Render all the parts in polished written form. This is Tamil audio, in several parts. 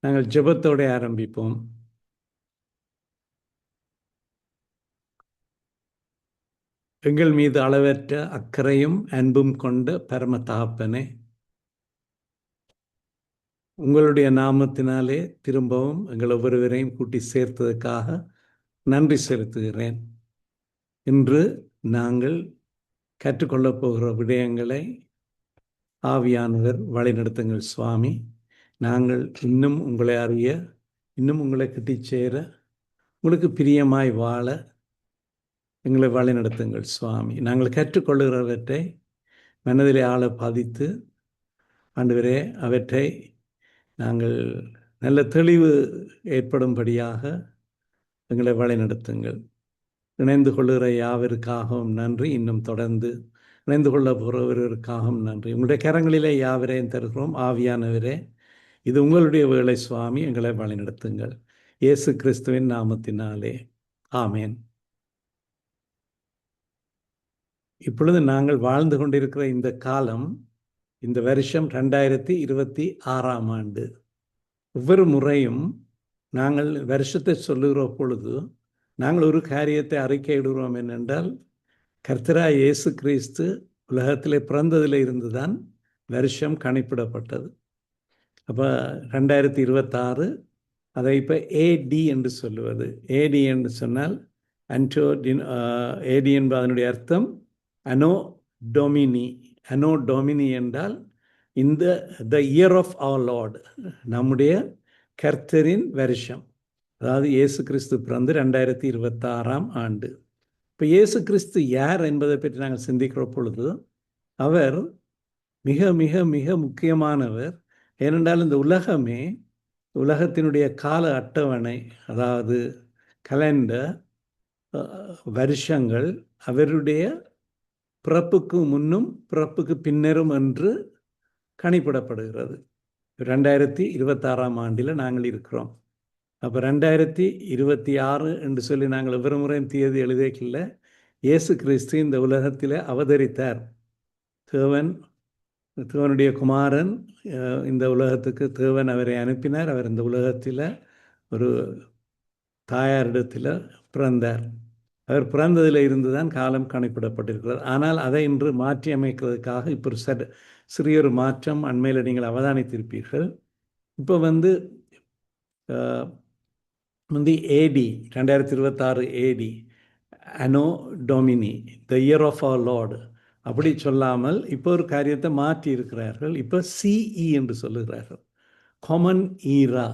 நாங்கள் ஜெபத்தோடு ஆரம்பிப்போம். எங்கள் மீது அளவற்ற அக்கறையும் அன்பும் கொண்ட பரம தகப்பனே, உங்களுடைய நாமத்தினாலே திரும்பவும் எங்கள் ஒவ்வொருவரையும் கூட்டி சேர்த்ததற்காக நன்றி செலுத்துகிறேன். இன்று நாங்கள் கற்றுக்கொள்ளப் போகிற விடயங்களை ஆவியானவர் வழிநடத்துங்கள் சுவாமி. நாங்கள் இன்னும் உங்களை அறிய, இன்னும் உங்களை கிட்டிச் சேர, உங்களுக்கு பிரியமாய் வாழ எங்களை வழிநடத்துங்கள் சுவாமி. நாங்கள் கற்றுக்கொள்ளுகிறவற்றை மனதிலே ஆழ பதித்து ஆண்டவரே அவற்றை நாங்கள் நல்ல தெளிவு ஏற்படும்படியாக எங்களை வழிநடத்துங்கள். இணைந்து கொள்ளுகிற யாவருக்காகவும் நன்றி. இன்னும் தொடர்ந்து இணைந்து கொள்ள போகிறவர்களுக்காகவும் நன்றி. உங்களுடைய கரங்களிலே யாவரையும் தருகிறோம். ஆவியானவரே, இது உங்களுடைய வேலை சுவாமி. எங்களை வழிநடத்துங்கள். இயேசு கிறிஸ்துவின் நாமத்தினாலே ஆமேன். இப்பொழுது நாங்கள் வாழ்ந்து கொண்டிருக்கிற இந்த காலம், இந்த வருஷம் 2026ஆம் ஆண்டு. ஒவ்வொரு முறையும் நாங்கள் வருஷத்தை சொல்லுகிற பொழுது நாங்கள் ஒரு காரியத்தை அறிக்கையிடுகிறோம். என்னென்றால், கர்த்தராகிய இயேசு கிறிஸ்து உலகத்திலே பிறந்ததில் இருந்துதான் வருஷம் கணிப்பிடப்பட்டது. அப்போ 2026 அதை இப்போ ஏடி என்று சொல்லுவது. ஏடி என்று சொன்னால் ஏடி என்பது அதனுடைய அர்த்தம் அனோ டொமினி. அனோ டொமினி என்றால் இந்த the year of our lord, நம்முடைய கர்த்தரின் வருஷம். அதாவது இயேசு கிறிஸ்து பிறந்து 2026ஆம் ஆண்டு. இப்போ இயேசு கிறிஸ்து யார் என்பதை பற்றி நாங்கள் சிந்திக்கிற பொழுது அவர் மிக மிக மிக முக்கியமானவர். ஏனென்றால் இந்த உலகத்தினுடைய கால அட்டவணை, அதாவது கலண்டர், வருஷங்கள் அவருடைய பிறப்புக்கு முன்னும் பிறப்புக்கு பின்னரும் என்று கணிப்பிடப்படுகிறது. 2026ஆம் ஆண்டில் நாங்கள் இருக்கிறோம். அப்போ 2026 என்று சொல்லி நாங்கள் ஒவ்வொரு முறையும் தேதி எழுதிக்கல. இயேசு கிறிஸ்து இந்த உலகத்தில் அவதரித்தார். தேவனுடைய குமாரன் இந்த உலகத்துக்கு தேவன் அவரை அனுப்பினார். அவர் இந்த உலகத்தில் ஒரு தாயாரிடத்தில் பிறந்தார். அவர் பிறந்ததில் இருந்து தான் காலம் கணிப்பிடப்பட்டிருக்கிறார். ஆனால் அதை இன்று மாற்றி அமைக்கிறதுக்காக இப்போ சிறியொரு மாற்றம் அண்மையில் நீங்கள் அவதானித்திருப்பீர்கள். இப்போ முந்தி AD 2026 AD anno domini, the year of our lord அப்படி சொல்லாமல் இப்போ ஒரு காரியத்தை மாற்றி இருக்கிறார்கள். இப்போ சிஇ என்று சொல்லுகிறார்கள், காமன் ஈரா.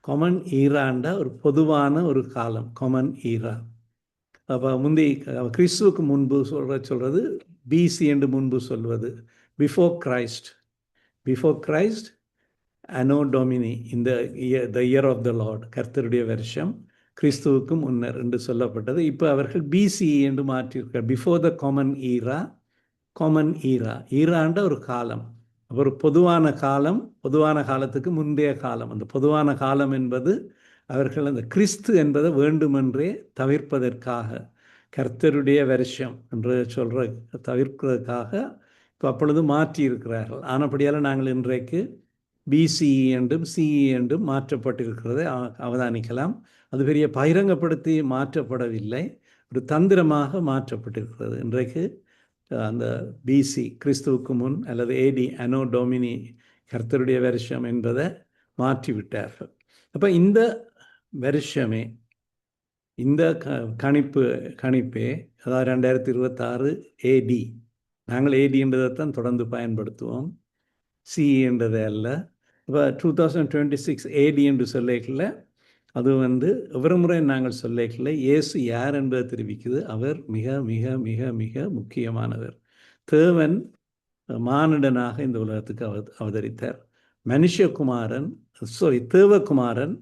காமன் ஈராண்டா ஒரு பொதுவான ஒரு காலம், காமன் ஈரா. அப்போ முந்தி கிறிஸ்துவுக்கு முன்பு சொல்கிறது பிசி என்று முன்பு சொல்வது பிஃபோர் கிரைஸ்ட் அனோ டொமினி, இந்த the year of the lord, கர்த்தருடைய வருஷம் கிறிஸ்துவுக்கு முன்னர் என்று சொல்லப்பட்டது. இப்போ அவர்கள் பிசிஇ என்று மாற்றியிருக்கார். பிஃபோர் த காமன் ஈரா. ஈராண்ட ஒரு காலம், ஒரு பொதுவான காலம், பொதுவான காலத்துக்கு முந்தைய காலம். அந்த பொதுவான காலம் என்பது அவர்கள் அந்த கிறிஸ்து என்பதை வேண்டுமென்றே தவிர்ப்பதற்காக, கர்த்தருடைய வருஷம் என்று தவிர்ப்பதற்காக இப்போ அப்பொழுது மாற்றி இருக்கிறார்கள். ஆனபடியால் நாங்கள் இன்றைக்கு பிசிஇ என்றும் சிஇ என்றும் மாற்றப்பட்டிருக்கிறதை அவதானிக்கலாம். அது பெரிய பகிரங்கப்படுத்தி மாற்றப்படவில்லை, ஒரு தந்திரமாக மாற்றப்பட்டிருக்கிறது. இன்றைக்கு அந்த பிசி கிறிஸ்துவுக்கு முன் அல்லது ஏடி அனோ டொமினி கர்த்தருடைய வருஷம் என்பதை மாற்றிவிட்டார்கள். அப்போ இந்த வருஷமே, இந்த கணிப்பே, அதாவது 2026 ஏடி, நாங்கள் ஏடி என்றதைத்தான் தொடர்ந்து பயன்படுத்துவோம், சிஇ என்றதை அல்ல. இப்போ 2026 ஏடி என்று சொல்லிக்கல, அது ஒவ்வொரு முறை நாங்கள் சொல்லிக்கல இயேசு யார் என்பதை தெரிவிக்குது. அவர் மிக மிக மிக மிக முக்கியமானவர். தேவன் மானிடனாக இந்த உலகத்துக்கு அவதரித்தார். தேவகுமாரன்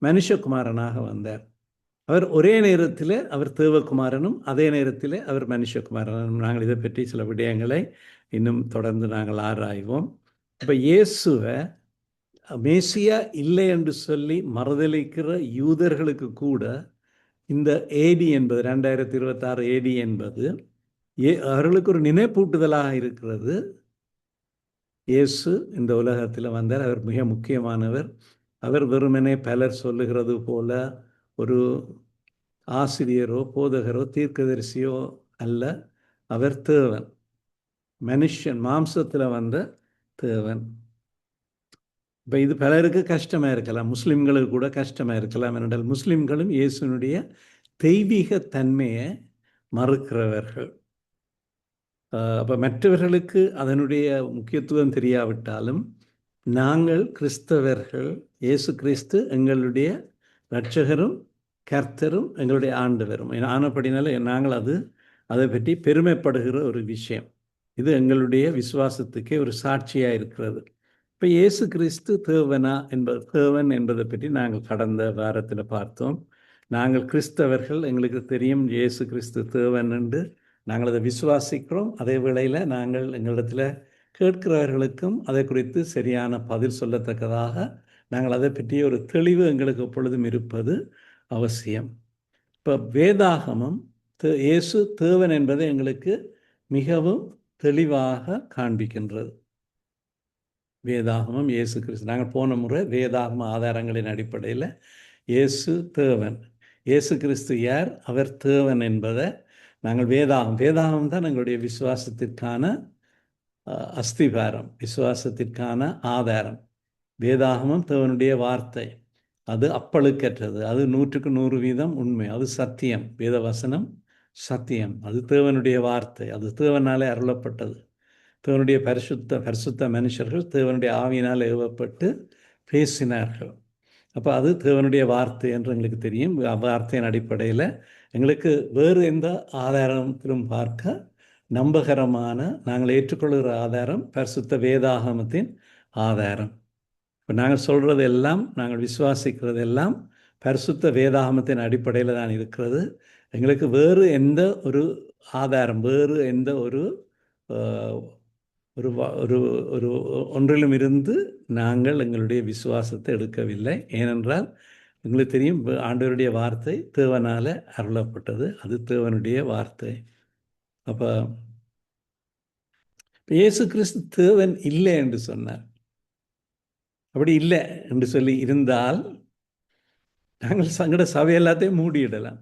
மனுஷகுமாரனாக வந்தார். அவர் ஒரே நேரத்தில் அவர் தேவகுமாரனும் அதே நேரத்தில் அவர் மனுஷகுமாரனும். நாங்கள் இதை பற்றி சில விடயங்களை இன்னும் தொடர்ந்து நாங்கள் ஆராய்வோம். இப்போ இயேசுவை மேசியா இல்லை என்று சொல்லி மறுதலிக்கிற யூதர்களுக்கு கூட இந்த ஏடி என்பது 2026 ஏடி என்பது அவர்களுக்கு ஒரு நினைப்பூட்டுதலாக இருக்கிறது. இயேசு இந்த உலகத்தில் வந்தார், அவர் மிக முக்கியமானவர். அவர் வெறுமனே பலர் சொல்லுகிறது போல ஒரு ஆசிரியரோ போதகரோ தீர்க்கதரிசியோ அல்ல. அவர் தேவன், மனுஷன், மாம்சத்தில் வந்த தேவன். இப்போ இது பலருக்கு கஷ்டமாக இருக்கலாம், முஸ்லிம்களுக்கு கூட கஷ்டமாக இருக்கலாம். என்றால் முஸ்லிம்களும் இயேசுனுடைய தெய்வீக தன்மையை மறுக்கிறவர்கள். அப்போ மற்றவர்களுக்கு அதனுடைய முக்கியத்துவம் தெரியாவிட்டாலும் நாங்கள் கிறிஸ்தவர்கள், இயேசு கிறிஸ்து எங்களுடைய இரட்சகரும் கர்த்தரும் எங்களுடைய ஆண்டவரும் ஆனபடினால நாங்கள் அதை பற்றி பெருமைப்படுகிற ஒரு விஷயம். இது எங்களுடைய விசுவாசத்துக்கே ஒரு சாட்சியாக இருக்கிறது. இப்போ இயேசு கிறிஸ்து தேவன் என்பதை பற்றி நாங்கள் கடந்த வாரத்தில் பார்த்தோம். நாங்கள் கிறிஸ்தவர்கள், எங்களுக்கு தெரியும் இயேசு கிறிஸ்து தேவன் என்று நாங்கள் அதை விசுவாசிக்கிறோம். அதே வேளையில் நாங்கள் எங்களிடத்தில் கேட்கிறவர்களுக்கும் அதை குறித்து சரியான பதில் சொல்லத்தக்கதாக நாங்கள் அதை பற்றிய ஒரு தெளிவு எங்களுக்கு எப்பொழுதும் இருப்பது அவசியம். இப்போ வேதாகமம் இயேசு தேவன் என்பதை எங்களுக்கு மிகவும் தெளிவாக காண்பிக்கின்றது. வேதாகமம் இயேசு கிறிஸ்து, நாங்கள் போன முறை வேதாகம ஆதாரங்களின் அடிப்படையில் இயேசு தேவன், இயேசு கிறிஸ்து யார், அவர் தேவன் என்பதை நாங்கள் வேதாகம் தான் எங்களுடைய விசுவாசத்திற்கான அஸ்திபாரம், விசுவாசத்திற்கான ஆதாரம். வேதாகமம் தேவனுடைய வார்த்தை, அது அப்பழுக்கற்றது, அது 100% உண்மை, அது சத்தியம். வேத வசனம் சத்தியம், அது தேவனுடைய வார்த்தை, அது தேவனாலே அருளப்பட்டது. தேவனுடைய பரிசுத்த மனுஷர்கள் தேவனுடைய ஆவியினால் ஏவப்பட்டு பேசினார்கள். அப்போ அது தேவனுடைய வார்த்தை என்று எங்களுக்கு தெரியும். வார்த்தையின் அடிப்படையில் எங்களுக்கு வேறு எந்த ஆதாரத்திலும் பார்க்க நம்பகரமான, நாங்கள் ஏற்றுக்கொள்கிற ஆதாரம் பரிசுத்த வேதாகமத்தின் ஆதாரம். இப்போ நாங்கள் சொல்கிறது எல்லாம், நாங்கள் விசுவாசிக்கிறது எல்லாம் பரிசுத்த வேதாகமத்தின் அடிப்படையில் தான் இருக்கிறது. எங்களுக்கு வேறு எந்த ஒரு ஆதாரம், வேறு எந்த ஒரு ஒன்றிலும் இருந்து நாங்கள் எங்களுடைய விசுவாசத்தை எடுக்கவில்லை. ஏனென்றால் எங்களுக்கு தெரியும் ஆண்டவருடைய வார்த்தை தேவனால் அருளப்பட்டது, அது தேவனுடைய வார்த்தை. அப்போ இயேசு கிறிஸ்து தேவன் இல்லை என்று சொன்னார். அப்படி இல்லை என்று சொல்லி இருந்தால் நாங்கள் எங்களோட சபை எல்லாத்தையும் மூடிடலாம்.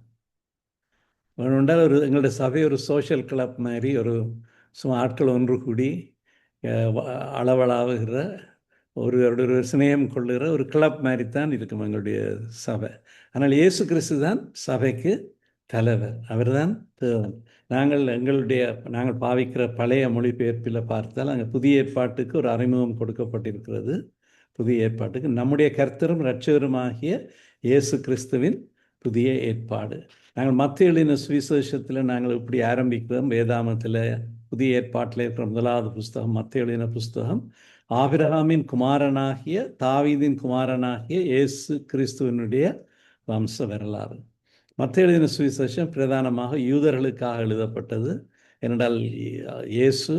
வேணுமென்றால் எங்களுடைய சபை ஒரு சோஷியல் கிளப் மாதிரி, ஒரு ஆட்கள் ஒன்று கூடி அளவளாவுகிற ஒரு சிநேகம் கொள்ளுகிற ஒரு கிளப் மாதிரி தான் இருக்கும் எங்களுடைய சபை. ஆனால் இயேசு கிறிஸ்து தான் சபைக்கு தலைவர், அவர் தான் தேவன். நாங்கள் பாவிக்கிற பழைய மொழிபெயர்ப்பில் பார்த்தால் அங்கே புதிய ஏற்பாட்டுக்கு ஒரு அறிமுகம் கொடுக்கப்பட்டிருக்கிறது. புதிய ஏற்பாட்டுக்கு நம்முடைய கர்த்தரும் இரட்சகருமாகிய இயேசு கிறிஸ்துவின் புதிய ஏற்பாடு. நாங்கள் மத்தேயு எழுதின சுவிசேஷத்தில் நாங்கள் இப்படி ஆரம்பிக்கிறோம். வேதாமத்தில் புதிய ஏற்பாட்டில் இருக்கிற முதலாவது புஸ்தகம் மத்தேயு எழுதின புஸ்தகம், ஆபிரகாமின் குமாரனாகிய தாவீதின் குமாரனாகிய இயேசு கிறிஸ்துவனுடைய வம்ச வரலாறு. மத்தேயு எழுதின சுவிசேஷம் பிரதானமாக யூதர்களுக்காக எழுதப்பட்டது. ஏனென்றால் இயேசு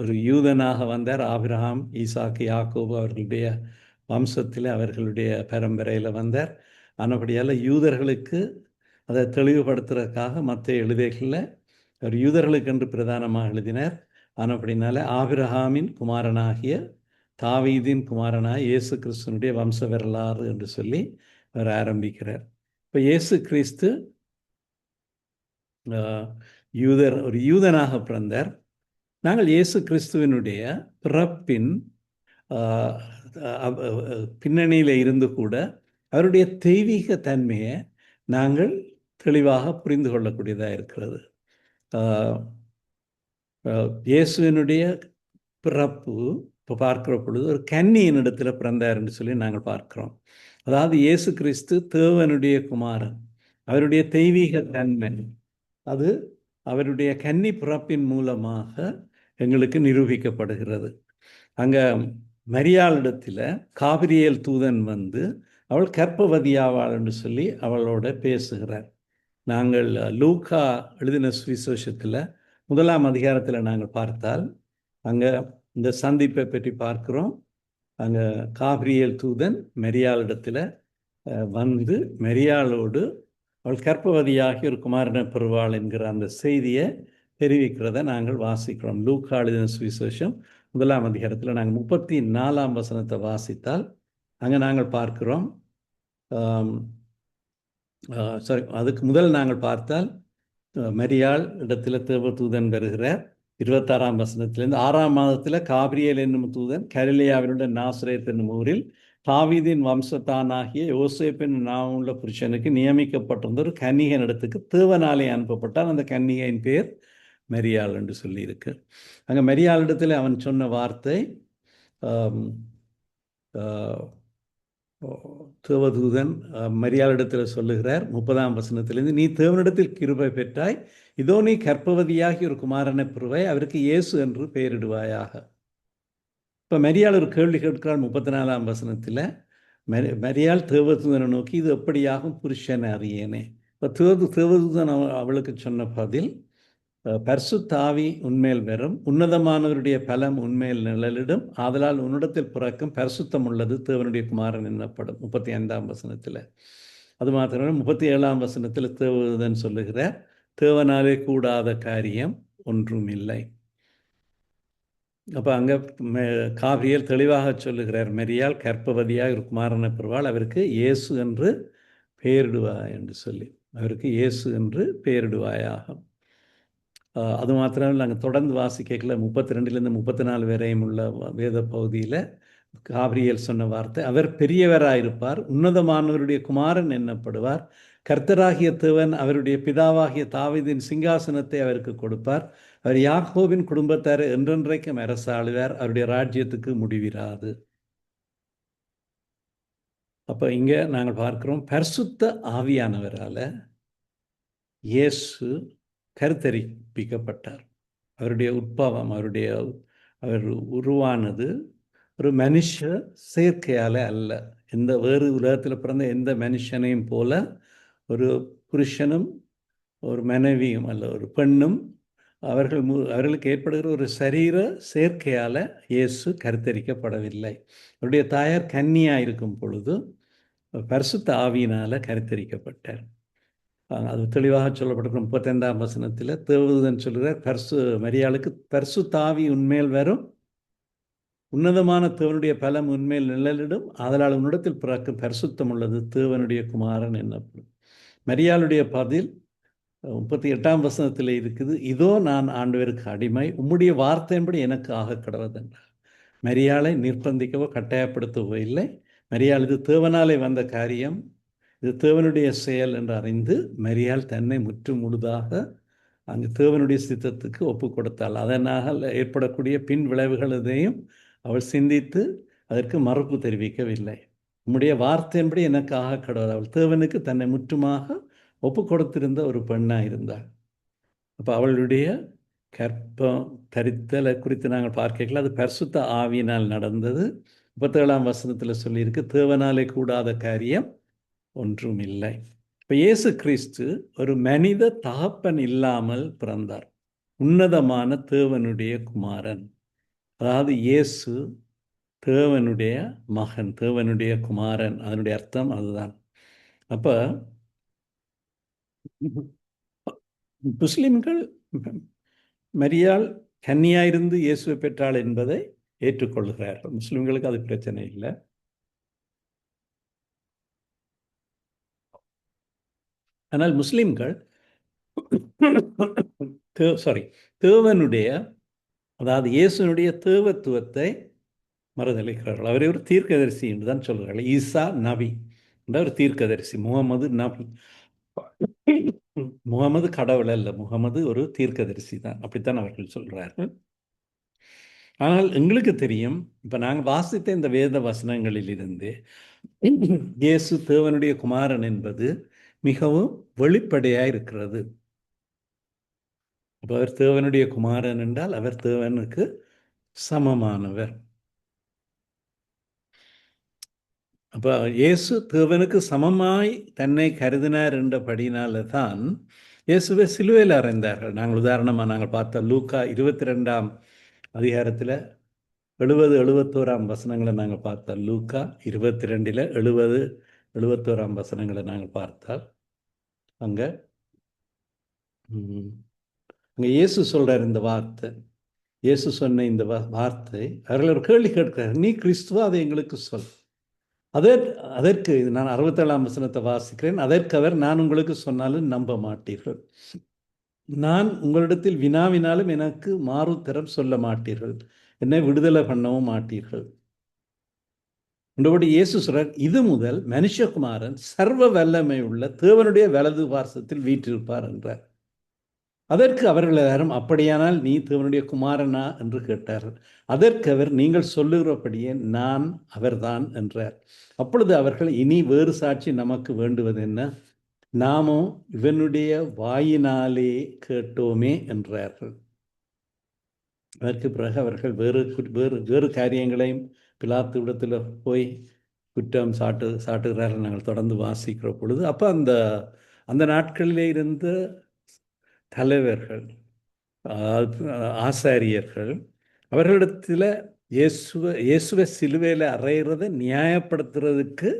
ஒரு யூதனாக வந்தார். ஆபிரகாம், ஈசாக்கு, யாக்கோபு அவர்களுடைய வம்சத்தில், அவர்களுடைய பரம்பரையில் வந்தார். ஆனபடியால் யூதர்களுக்கு அதை தெளிவுபடுத்துறதுக்காக மத்தேயு எழுதுகையில் அவர் யூதர்களுக்கு என்று பிரதானமாக எழுதினார். ஆனபடினால ஆபிரகாமின் குமாரனாகிய தாவீதின் குமாரனாகிய இயேசு கிறிஸ்துவனுடைய வம்ச வரலாறு என்று சொல்லி அவர் ஆரம்பிக்கிறார். இப்போ இயேசு கிறிஸ்து ஒரு யூதனாக பிறந்தார். நாங்கள் இயேசு கிறிஸ்துவனுடைய பிறப்பின் பின்னணியில் இருந்து கூட அவருடைய தெய்வீக தன்மையை நாங்கள் தெளிவாக புரிந்து கொள்ளக்கூடியதாக இருக்கிறது. இயேசுவினுடைய பிறப்பு இப்போ பார்க்குற பொழுது ஒரு கன்னியின் இடத்துல பிறந்தார் என்று சொல்லி நாங்கள் பார்க்கிறோம். அதாவது இயேசு கிறிஸ்து தேவனுடைய குமாரன், அவருடைய தெய்வீக தன்மை அது அவருடைய கன்னி பிறப்பின் மூலமாக எங்களுக்கு நிரூபிக்கப்படுகிறது. அங்கே மரியாளிடத்தில் காபிரியேல் தூதன் வந்து அவள் கர்ப்பவதியாவாள் என்று சொல்லி அவளோட பேசுகிறார். நாங்கள் லூக்கா எழுதின சுவிசேஷத்தில் 1ஆம் அதிகாரத்தில் நாங்கள் பார்த்தால் அங்கே இந்த சந்திப்பை பற்றி பார்க்கிறோம். அங்கே காபிரியேல் தூதன் மரியாளிடத்தில் வந்து மரியாளோடு அவள் கர்ப்பவதியாகி ஒரு குமாரனை பெறுவாள் என்கிற அந்த செய்தியை தெரிவிக்கிறத நாங்கள் வாசிக்கிறோம். லூக்கா எழுதின சுவிசேஷம் 1ஆம் அதிகாரத்தில் நாங்கள் 34ஆம் வசனத்தை வாசித்தால் அங்கே நாங்கள் பார்க்கிறோம். சாரி, அதுக்கு முதல் நாங்கள் பார்த்தால் மரியாள் இடத்துல தேவதூதன் வருகிறார். 26ஆம் வசனத்திலிருந்து 6ஆம் மாதத்தில் காபிரியேல் என்னும் தூதன் கலிலேயாவிலுள்ள நாசரேத் என்னும் ஊரில் தாவீதின் வம்சத்தானாகிய யோசேப்பின் நாமுள்ள புருஷனுக்கு நியமிக்கப்பட்டிருந்த ஒரு கன்னிகையின் இடத்துக்கு தேவனாலே அனுப்பப்பட்டால் அந்த கன்னிகையின் பேர் மரியாள் என்று சொல்லியிருக்கு. அங்கே மரியாள் இடத்துல அவன் சொன்ன வார்த்தை, தேவதூதன் மரியாளிடத்தில் சொல்லுகிறார் 30ஆம் வசனத்திலிருந்து, நீ தேவனிடத்தில் கிருபை பெற்றாய், இதோ நீ கர்ப்பவதியாகி ஒரு குமாரனை பெறுவாய், அவருக்கு இயேசு என்று பெயரிடுவாயாக. இப்போ மரியாள் ஒரு கேள்வி கேட்கிறாள் 34ஆம் வசனத்தில். மரியாள் தேவதூதனை நோக்கி, இது எப்படியாகும், புருஷனை அறியேனே. இப்போ தேவதூதன் அவளுக்கு சொன்ன பதில், பரிசுத்த ஆவி உன்மேல் வரும், உன்னதமானவருடைய பலம் உன்மேல் நிழலிடும், ஆதலால் உன்னிடத்தில் பிறக்கும் பரிசுத்தம் உள்ளது தேவனுடைய குமாரன் என்னப்படும். 35ஆம் வசனத்தில். அது மாத்திரம் 37ஆம் வசனத்தில் தேவதூதன் சொல்லுகிறார், தேவனாலே கூடாத காரியம் ஒன்றும் இல்லை. அப்போ அங்கே காபிரியேல் தெளிவாக சொல்லுகிறார், மரியாள் கர்ப்பவதியாக ஒரு குமாரனை பெறுவாள், அவருக்கு இயேசு என்று பெயரிடுவாய் என்று சொல்லி, அவருக்கு இயேசு என்று பெயரிடுவாயாகும். அது மாத்திரம் நாங்கள் தொடர்ந்து வாசிக்கல 32லேருந்து 34 வரையும் உள்ள வேத பகுதியில் காபிரியேல் சொன்ன வார்த்தை, அவர் பெரியவராயிருப்பார், உன்னதமானவருடைய குமாரன் என்னப்படுவார், கர்த்தராகிய தேவன் அவருடைய பிதாவாகிய தாவீதின் சிங்காசனத்தை அவருக்கு கொடுப்பார், அவர் யாக்கோபின் குடும்பத்தார் என்றென்றைக்கும் அரசாளுவார், அவருடைய ராஜ்யத்துக்கு முடிவிராது. அப்போ இங்கே நாங்கள் பார்க்கிறோம், பரிசுத்த ஆவியானவரால் இயேசு கருத்தரிப்பிக்கப்பட்டார். அவருடைய உட்பவம், அவர் உருவானது ஒரு மனுஷ செயற்கையால் அல்ல. எந்த வேறு உலகத்தில் பிறந்த எந்த மனுஷனையும் போல ஒரு புருஷனும் ஒரு மனைவியும் அல்ல, ஒரு பெண்ணும் அவர்களுக்கு ஏற்படுகிற ஒரு சரீர செயற்கையால் இயேசு கருத்தரிக்கப்படவில்லை. அவருடைய தாயார் கன்னியாக இருக்கும் பொழுது பரிசுத்த ஆவியினால் கருத்தரிக்கப்பட்டார். அது தெளிவாக சொல்லப்பட்டிருக்கும் 35ஆம் வசனத்தில். தேவதூதன் சொல்கிறார், மரியாளுக்கு பரிசுத்த ஆவி உன்மேல் வரும், உன்னதமான தேவனுடைய பலம் உன்மேல் நிழலிடும், ஆதலால் உன்னிடத்தில் பிறக்கும் பரிசுத்தம் உள்ளது தேவனுடைய குமாரன் என்னப்படும். மரியாளுடைய பதில் 38ஆம் வசனத்தில் இருக்குது, இதோ நான் ஆண்டவருக்கு அடிமை, உம்முடைய வார்த்தையின்படி எனக்கு ஆக கடவுது என்றார். மரியாளை நிர்பந்திக்கவோ கட்டாயப்படுத்தவோ இல்லை. மரியாள் இது தேவனாலே வந்த காரியம், இது தேவனுடைய செயல் என்று அறிந்து மரியாள் தன்னை முற்று முழுதாக அங்கு தேவனுடைய சித்தத்துக்கு ஒப்பு கொடுத்தாள். அதனால் ஏற்படக்கூடிய பின் விளைவுகள் எதையும் அவள் சிந்தித்து அதற்கு மறுப்பு தெரிவிக்கவில்லை. உம்முடைய வார்த்தையின்படி எனக்கு ஆக கடவுள். அவள் தேவனுக்கு தன்னை முற்றுமாக ஒப்பு கொடுத்திருந்த ஒரு பெண்ணாக இருந்தாள். அப்போ அவளுடைய கற்பம் தரித்தலை குறித்து நாங்கள் பார்க்கல, அது பரிசுத்த ஆவியினால் நடந்தது. 37ஆம் வசனத்தில் சொல்லியிருக்கு, தேவனாலே கூடாத காரியம் ஒன்றும் இல்லை. இப்போ இயேசு கிறிஸ்து ஒரு மனித தகப்பன் இல்லாமல் பிறந்தார், உன்னதமான தேவனுடைய குமாரன். அதாவது இயேசு தேவனுடைய மகன், தேவனுடைய குமாரன், அதனுடைய அர்த்தம் அதுதான். அப்போ முஸ்லிம்கள் மரியாள் கன்னியாயிருந்து இயேசுவை பெற்றாள் என்பதை ஏற்றுக்கொள்கிறார்கள். முஸ்லிம்களுக்கு அது பிரச்சனை இல்லை. ஆனால் முஸ்லிம்கள் தேவனுடைய, அதாவது இயேசுனுடைய தேவத்துவத்தை மறுதளிக்கிறார்கள். அவரை ஒரு தீர்க்கதரிசி என்று தான் சொல்கிறார்கள். ஈசா நபி என்ற ஒரு தீர்க்கதரிசி, முகமது நபி. முகமது கடவுள் அல்ல, முகமது ஒரு தீர்க்கதரிசி தான், அப்படித்தான் அவர்கள் சொல்கிறார்கள். ஆனால் எங்களுக்கு தெரியும், இப்போ நாங்கள் வாசித்த இந்த வேத வசனங்களில் இருந்து இயேசு தேவனுடைய குமாரன் என்பது மிகவும் வெளிப்படையாக இருக்கிறது. அப்போ அவர் தேவனுடைய குமாரன் என்றால் அவர் தேவனுக்கு சமமானவர். அப்போ இயேசு தேவனுக்கு சமமாய் தன்னை கருதினார் என்றபடினால தான் இயேசுவை சிலுவையில் அறைந்தார்கள். நாங்கள் உதாரணமாக நாங்கள் பார்த்த லூக்கா 22ஆம் அதிகாரத்தில் 70-71 வசனங்களை நாங்கள் பார்த்தால், லூக்கா 22ல் 70-71 வசனங்களை நாங்கள் பார்த்தால் அங்கே இயேசு சொல்கிறார் இந்த வார்த்தை. இயேசு சொன்ன இந்த வார்த்தை, அவர்கள் ஒரு கேள்வி கேட்கிறார், நீ கிறிஸ்துவா, அதை எங்களுக்கு சொல். அதற்கு நான் 67ஆம் வசனத்தை வாசிக்கிறேன். அதற்கு அவர், நான் உங்களுக்கு சொன்னாலும் நம்ப மாட்டீர்கள், நான் உங்களிடத்தில் வினாவினாலும் எனக்கு மாறுத்தரம் சொல்ல மாட்டீர்கள், என்னை விடுதலை பண்ணவும் மாட்டீர்கள். இந்தபடி இயேசு சொல்றார், இது முதல் மனுஷகுமாரன் சர்வ வல்லமை உள்ள தேவனுடைய வலது பார்சத்தில் வீற்றிருப்பார் என்றார். அதற்கு அவர்கள் எல்லாரும், அப்படியானால் நீ தேவனுடைய குமாரனா என்று கேட்டார்கள். அதற்கு அவர், நீங்கள் சொல்லுகிறபடியே நான் அவர்தான் என்றார். அப்பொழுது அவர்கள், இனி வேறு சாட்சி நமக்கு வேண்டுவது என்ன? நாமோ இவனுடைய வாயினாலே கேட்டோமே என்றார்கள். அதற்கு பிறகு அவர்கள் வேறு வேறு வேறு காரியங்களையும் பிலாத்து இடத்துல போய் குற்றம் சாட்டுகிறார்கள். நாங்கள் தொடர்ந்து வாசிக்கிற பொழுது அப்போ அந்த அந்த நாட்களிலே இருந்த தலைவர்கள், ஆசாரியர்கள், அவர்களிடத்தில் இயேசுவை சிலுவையில் அறையிறதை நியாயப்படுத்துறதுக்கு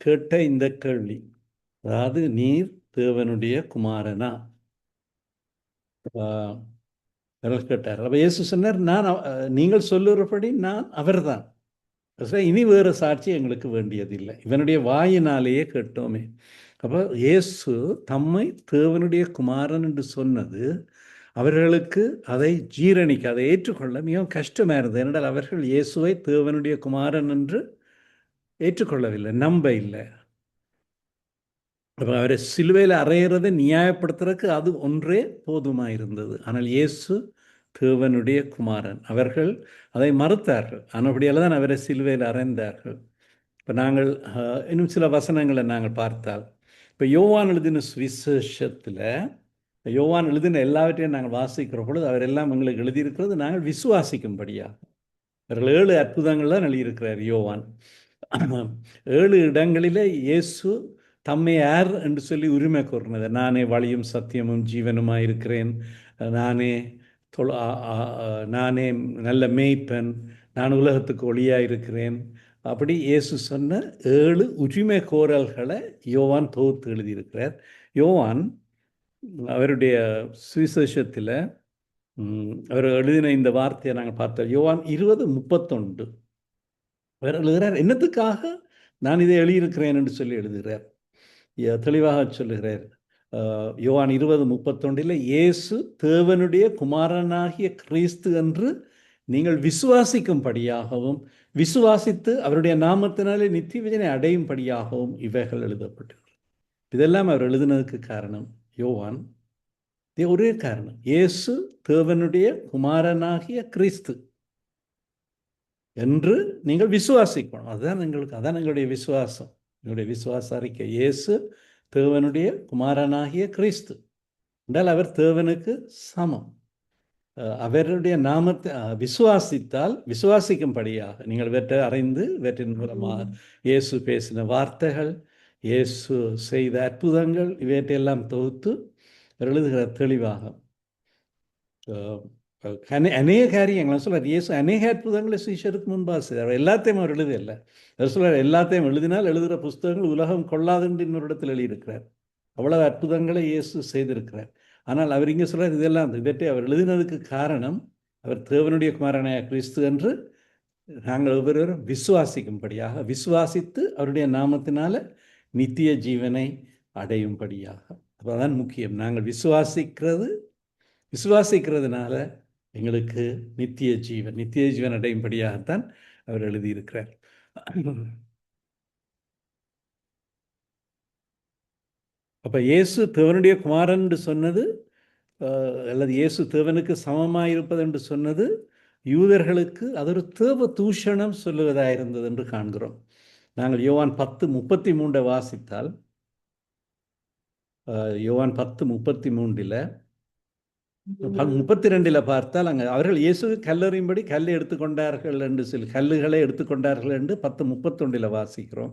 கேட்ட இந்த கேள்வி, அதாவது நீர் தேவனுடைய குமாரனா அவர்கள் கேட்டார். அப்போ இயேசு சொன்னார், நீங்கள் சொல்லுறபடி நான் அவர்தான், இனி வேறு சாட்சி எங்களுக்கு வேண்டியதில்லை, இவனுடைய வாயினாலேயே கேட்டோமே. அப்போ இயேசு தம்மை தேவனுடைய குமாரன் என்று சொன்னது அவர்களுக்கு அதை ஜீரணிக்க, அதை ஏற்றுக்கொள்ள மிகவும் கஷ்டமாக இருந்தது. என்றால் அவர்கள் இயேசுவை தேவனுடைய குமாரன் என்று ஏற்றுக்கொள்ளவில்லை, நம்ப இல்லை. அப்போ அவரை சிலுவையில் அறையிறதை நியாயப்படுத்துறதுக்கு அது ஒன்றே போதுமாக இருந்தது. ஆனால் இயேசு தேவனுடைய குமாரன், அவர்கள் அதை மறுத்தார்கள். ஆனபடியால் தான் அவரை சிலுவையில் அறைந்தார்கள். இப்போ நாங்கள் இன்னும் சில வசனங்களை நாங்கள் பார்த்தால், இப்போ யோவான் எழுதின சுவிசேஷத்தில் யோவான் எழுதின எல்லாவற்றையும் நாங்கள் வாசிக்கிற பொழுது அவர் எல்லாம் எங்களுக்கு எழுதியிருக்கிறது நாங்கள் விசுவாசிக்கும்படியாக. அவர்கள் 7 அற்புதங்கள் தான் எழுதியிருக்கிறார் யோவான். 7 இடங்களிலே இயேசு தம்மை யார் என்று சொல்லி உரிமை கோரினது. நானே வழியும் சத்தியமும் ஜீவனுமாக இருக்கிறேன், நானே நல்ல மேய்ப்பன், நான் உலகத்துக்கு ஒளியாக இருக்கிறேன். அப்படி இயேசு சொன்ன 7 உரிமை கோரல்களை யோவான் தொகுத்து எழுதியிருக்கிறார். யோவான் அவருடைய சுவிசேஷத்தில் அவர் எழுதின இந்த வார்த்தையை நாங்கள் பார்த்தோம். யோவான் 20:31 அவர் எழுதுகிறார், என்னத்துக்காக நான் இதை எழுதியிருக்கிறேன் என்று சொல்லி எழுதுகிறார், தெளிவாக சொல்லுகிறார். யோவான் 20:31 இயேசு தேவனுடைய குமாரனாகிய கிறிஸ்து என்று நீங்கள் விசுவாசிக்கும்படியாகவும் விசுவாசித்து அவருடைய நாமத்தினாலே நித்திய விஜயனை அடையும்படியாகவும் இவைகள் எழுதப்பட்டது. இதெல்லாம் அவர் எழுதினதுக்கு காரணம் யோவான் ஒரே காரணம், இயேசு தேவனுடைய குமாரனாகிய கிறிஸ்து என்று நீங்கள் விசுவாசிக்கணும். அதான் எங்களுடைய விசுவாசம், எங்களுடைய விசுவாச அறிக்கை. இயேசு தேவனுடைய குமாரனாகிய கிறிஸ்து என்றால் அவர் தேவனுக்கு சமம். அவருடைய நாமத்தை விசுவாசித்தால், விசுவாசிக்கும்படியாக நீங்கள் வெற்ற அறிந்து வெற்றின் மூலமாக இயேசு பேசின வார்த்தைகள், இயேசு செய்த அற்புதங்கள், இவற்றையெல்லாம் தொகுத்து எழுதுகிற தெளிவாக அநேக காரியங்கள் சொல்கிறார். இயேசு அநேக அற்புதங்களை சீஷருக்கு முன்பாக செய்தார். எல்லாத்தையும் அவர் எழுதவில்லை. அவர் சொல்கிறார், எல்லாத்தையும் எழுதினால் எழுதுகிற புஸ்தகங்கள் உலகம் கொள்ளாதுன்னு இன்னொரு இடத்தில் எழுதியிருக்கிறார். அவ்வளவு அற்புதங்களை இயேசு செய்திருக்கிறார். ஆனால் அவர் இங்கே சொல்கிறார், இதெல்லாம் இவற்றை அவர் எழுதினதுக்கு காரணம் அவர் தேவனுடைய குமாரனாய கிறிஸ்து என்று நாங்கள் ஒவ்வொருவரும் விசுவாசிக்கும்படியாக, விசுவாசித்து அவருடைய நாமத்தினால நித்திய ஜீவனை அடையும்படியாக. அப்போதான் முக்கியம். நாங்கள் விசுவாசிக்கிறதுனால எங்களுக்கு நித்திய ஜீவன் அடையும்படியாகத்தான் அவர் எழுதியிருக்கிறார். அப்போ இயேசு தேவனுடைய குமாரன் என்று சொன்னது, அல்லது இயேசு தேவனுக்கு சமமாக இருப்பது என்று சொன்னது யூதர்களுக்கு அது ஒரு தேவ தூஷணம் சொல்லுவதாக இருந்தது என்று காண்கிறோம். நாங்கள் யோவான் 10:33 வாசித்தால், யோவான் 10:33 32 பார்த்தால் அங்கே அவர்கள் இயேசுவை கல்லறியும்படி கல்லை எடுத்துக்கொண்டார்கள் என்று சொல்லி, கல்லுகளை எடுத்துக்கொண்டார்கள் என்று 10:31 வாசிக்கிறோம்.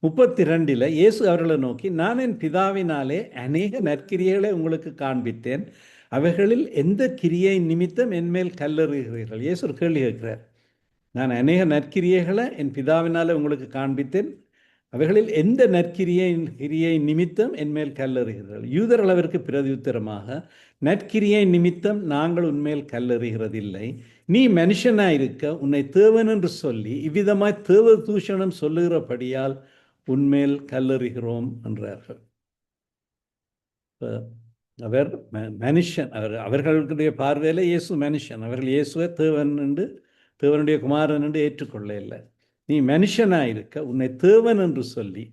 32 இயேசு அவர்களை நோக்கி, நான் என் பிதாவினாலே அநேக நற்கிரியைகளை உங்களுக்கு காண்பித்தேன், அவைகளில் எந்த கிரியை நிமித்தம் என்மேல் கல்லறுகிறீர்கள்? இயேசு ஒரு கேள்வி கேட்கிறார். நான் அநேக நற்கிரியைகளை என் பிதாவினாலே உங்களுக்கு காண்பித்தேன், அவைகளில் எந்த கிரியை நிமித்தம் என்மேல் கல்லெறிகிறீர்கள்? யூதர்கள் அவருக்கு பிரதியுத்தரமாக, நற்கிரியை நிமித்தம் நாங்கள் உன்மேல் கல்லெறிகிறதில்லை. நீ மனுஷனாயிருக்க உன்னை தேவன் என்று சொல்லி இவ்விதமாய் தேவ தூஷணம் சொல்லுகிறபடியால் உன்மேல் கல்லெறிகிறோம் என்றார்கள். அவர் மனுஷன், அவர்களுடைய பார்வையில் இயேசு மனுஷன். அவர்கள் இயேசுவை தேவன் என்று, தேவனுடைய குமாரன் என்று ஏற்றுக்கொள்ள இல்லை. நீ மனுஷனாயிருக்க உன்னை தேவன் என்று சொல்லி,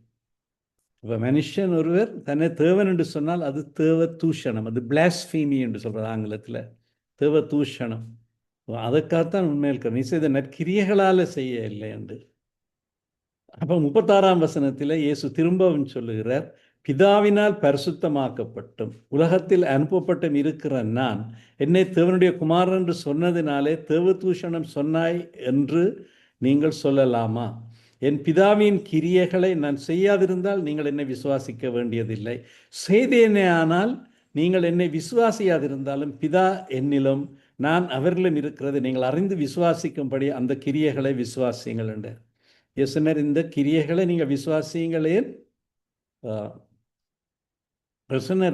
இப்போ மனுஷன் ஒருவர் தன்னை தேவன் என்று சொன்னால் அது தேவ தூஷணம், அது பிளாஸ்பீமி என்று சொல்கிறது ஆங்கிலத்தில், தேவ தூஷணம். அதற்காகத்தான் உண்மையில் நீ செய்த நற்கிரியைகளால் செய்ய இல்லை என்று. அப்போ 36ஆம் வசனத்தில் இயேசு திரும்பவும் சொல்லுகிறார், பிதாவினால் பரிசுத்தமாக்கப்பட்டும் உலகத்தில் அனுப்பப்பட்டும் இருக்கிற நான் என்னை தேவனுடைய குமாரன் என்று சொன்னதினாலே தேவ தூஷணம் சொன்னாய் என்று நீங்கள் சொல்லலாமா? என் பிதாவின் கிரியைகளை நான் செய்யாதிருந்தால் நீங்கள் என்னை விசுவாசிக்க வேண்டியதில்லை. செய்தேனே ஆனால் நீங்கள் என்னை விசுவாசியாதிருந்தாலும் பிதா என்னிலும் நான் அவர்களும் இருக்கிறது நீங்கள் அறிந்து விசுவாசிக்கும்படி அந்த கிரியைகளை விசுவாசியுங்கள் என்று இயேசுனர். இந்த கிரியைகளை நீங்கள் விசுவாசியுங்களே.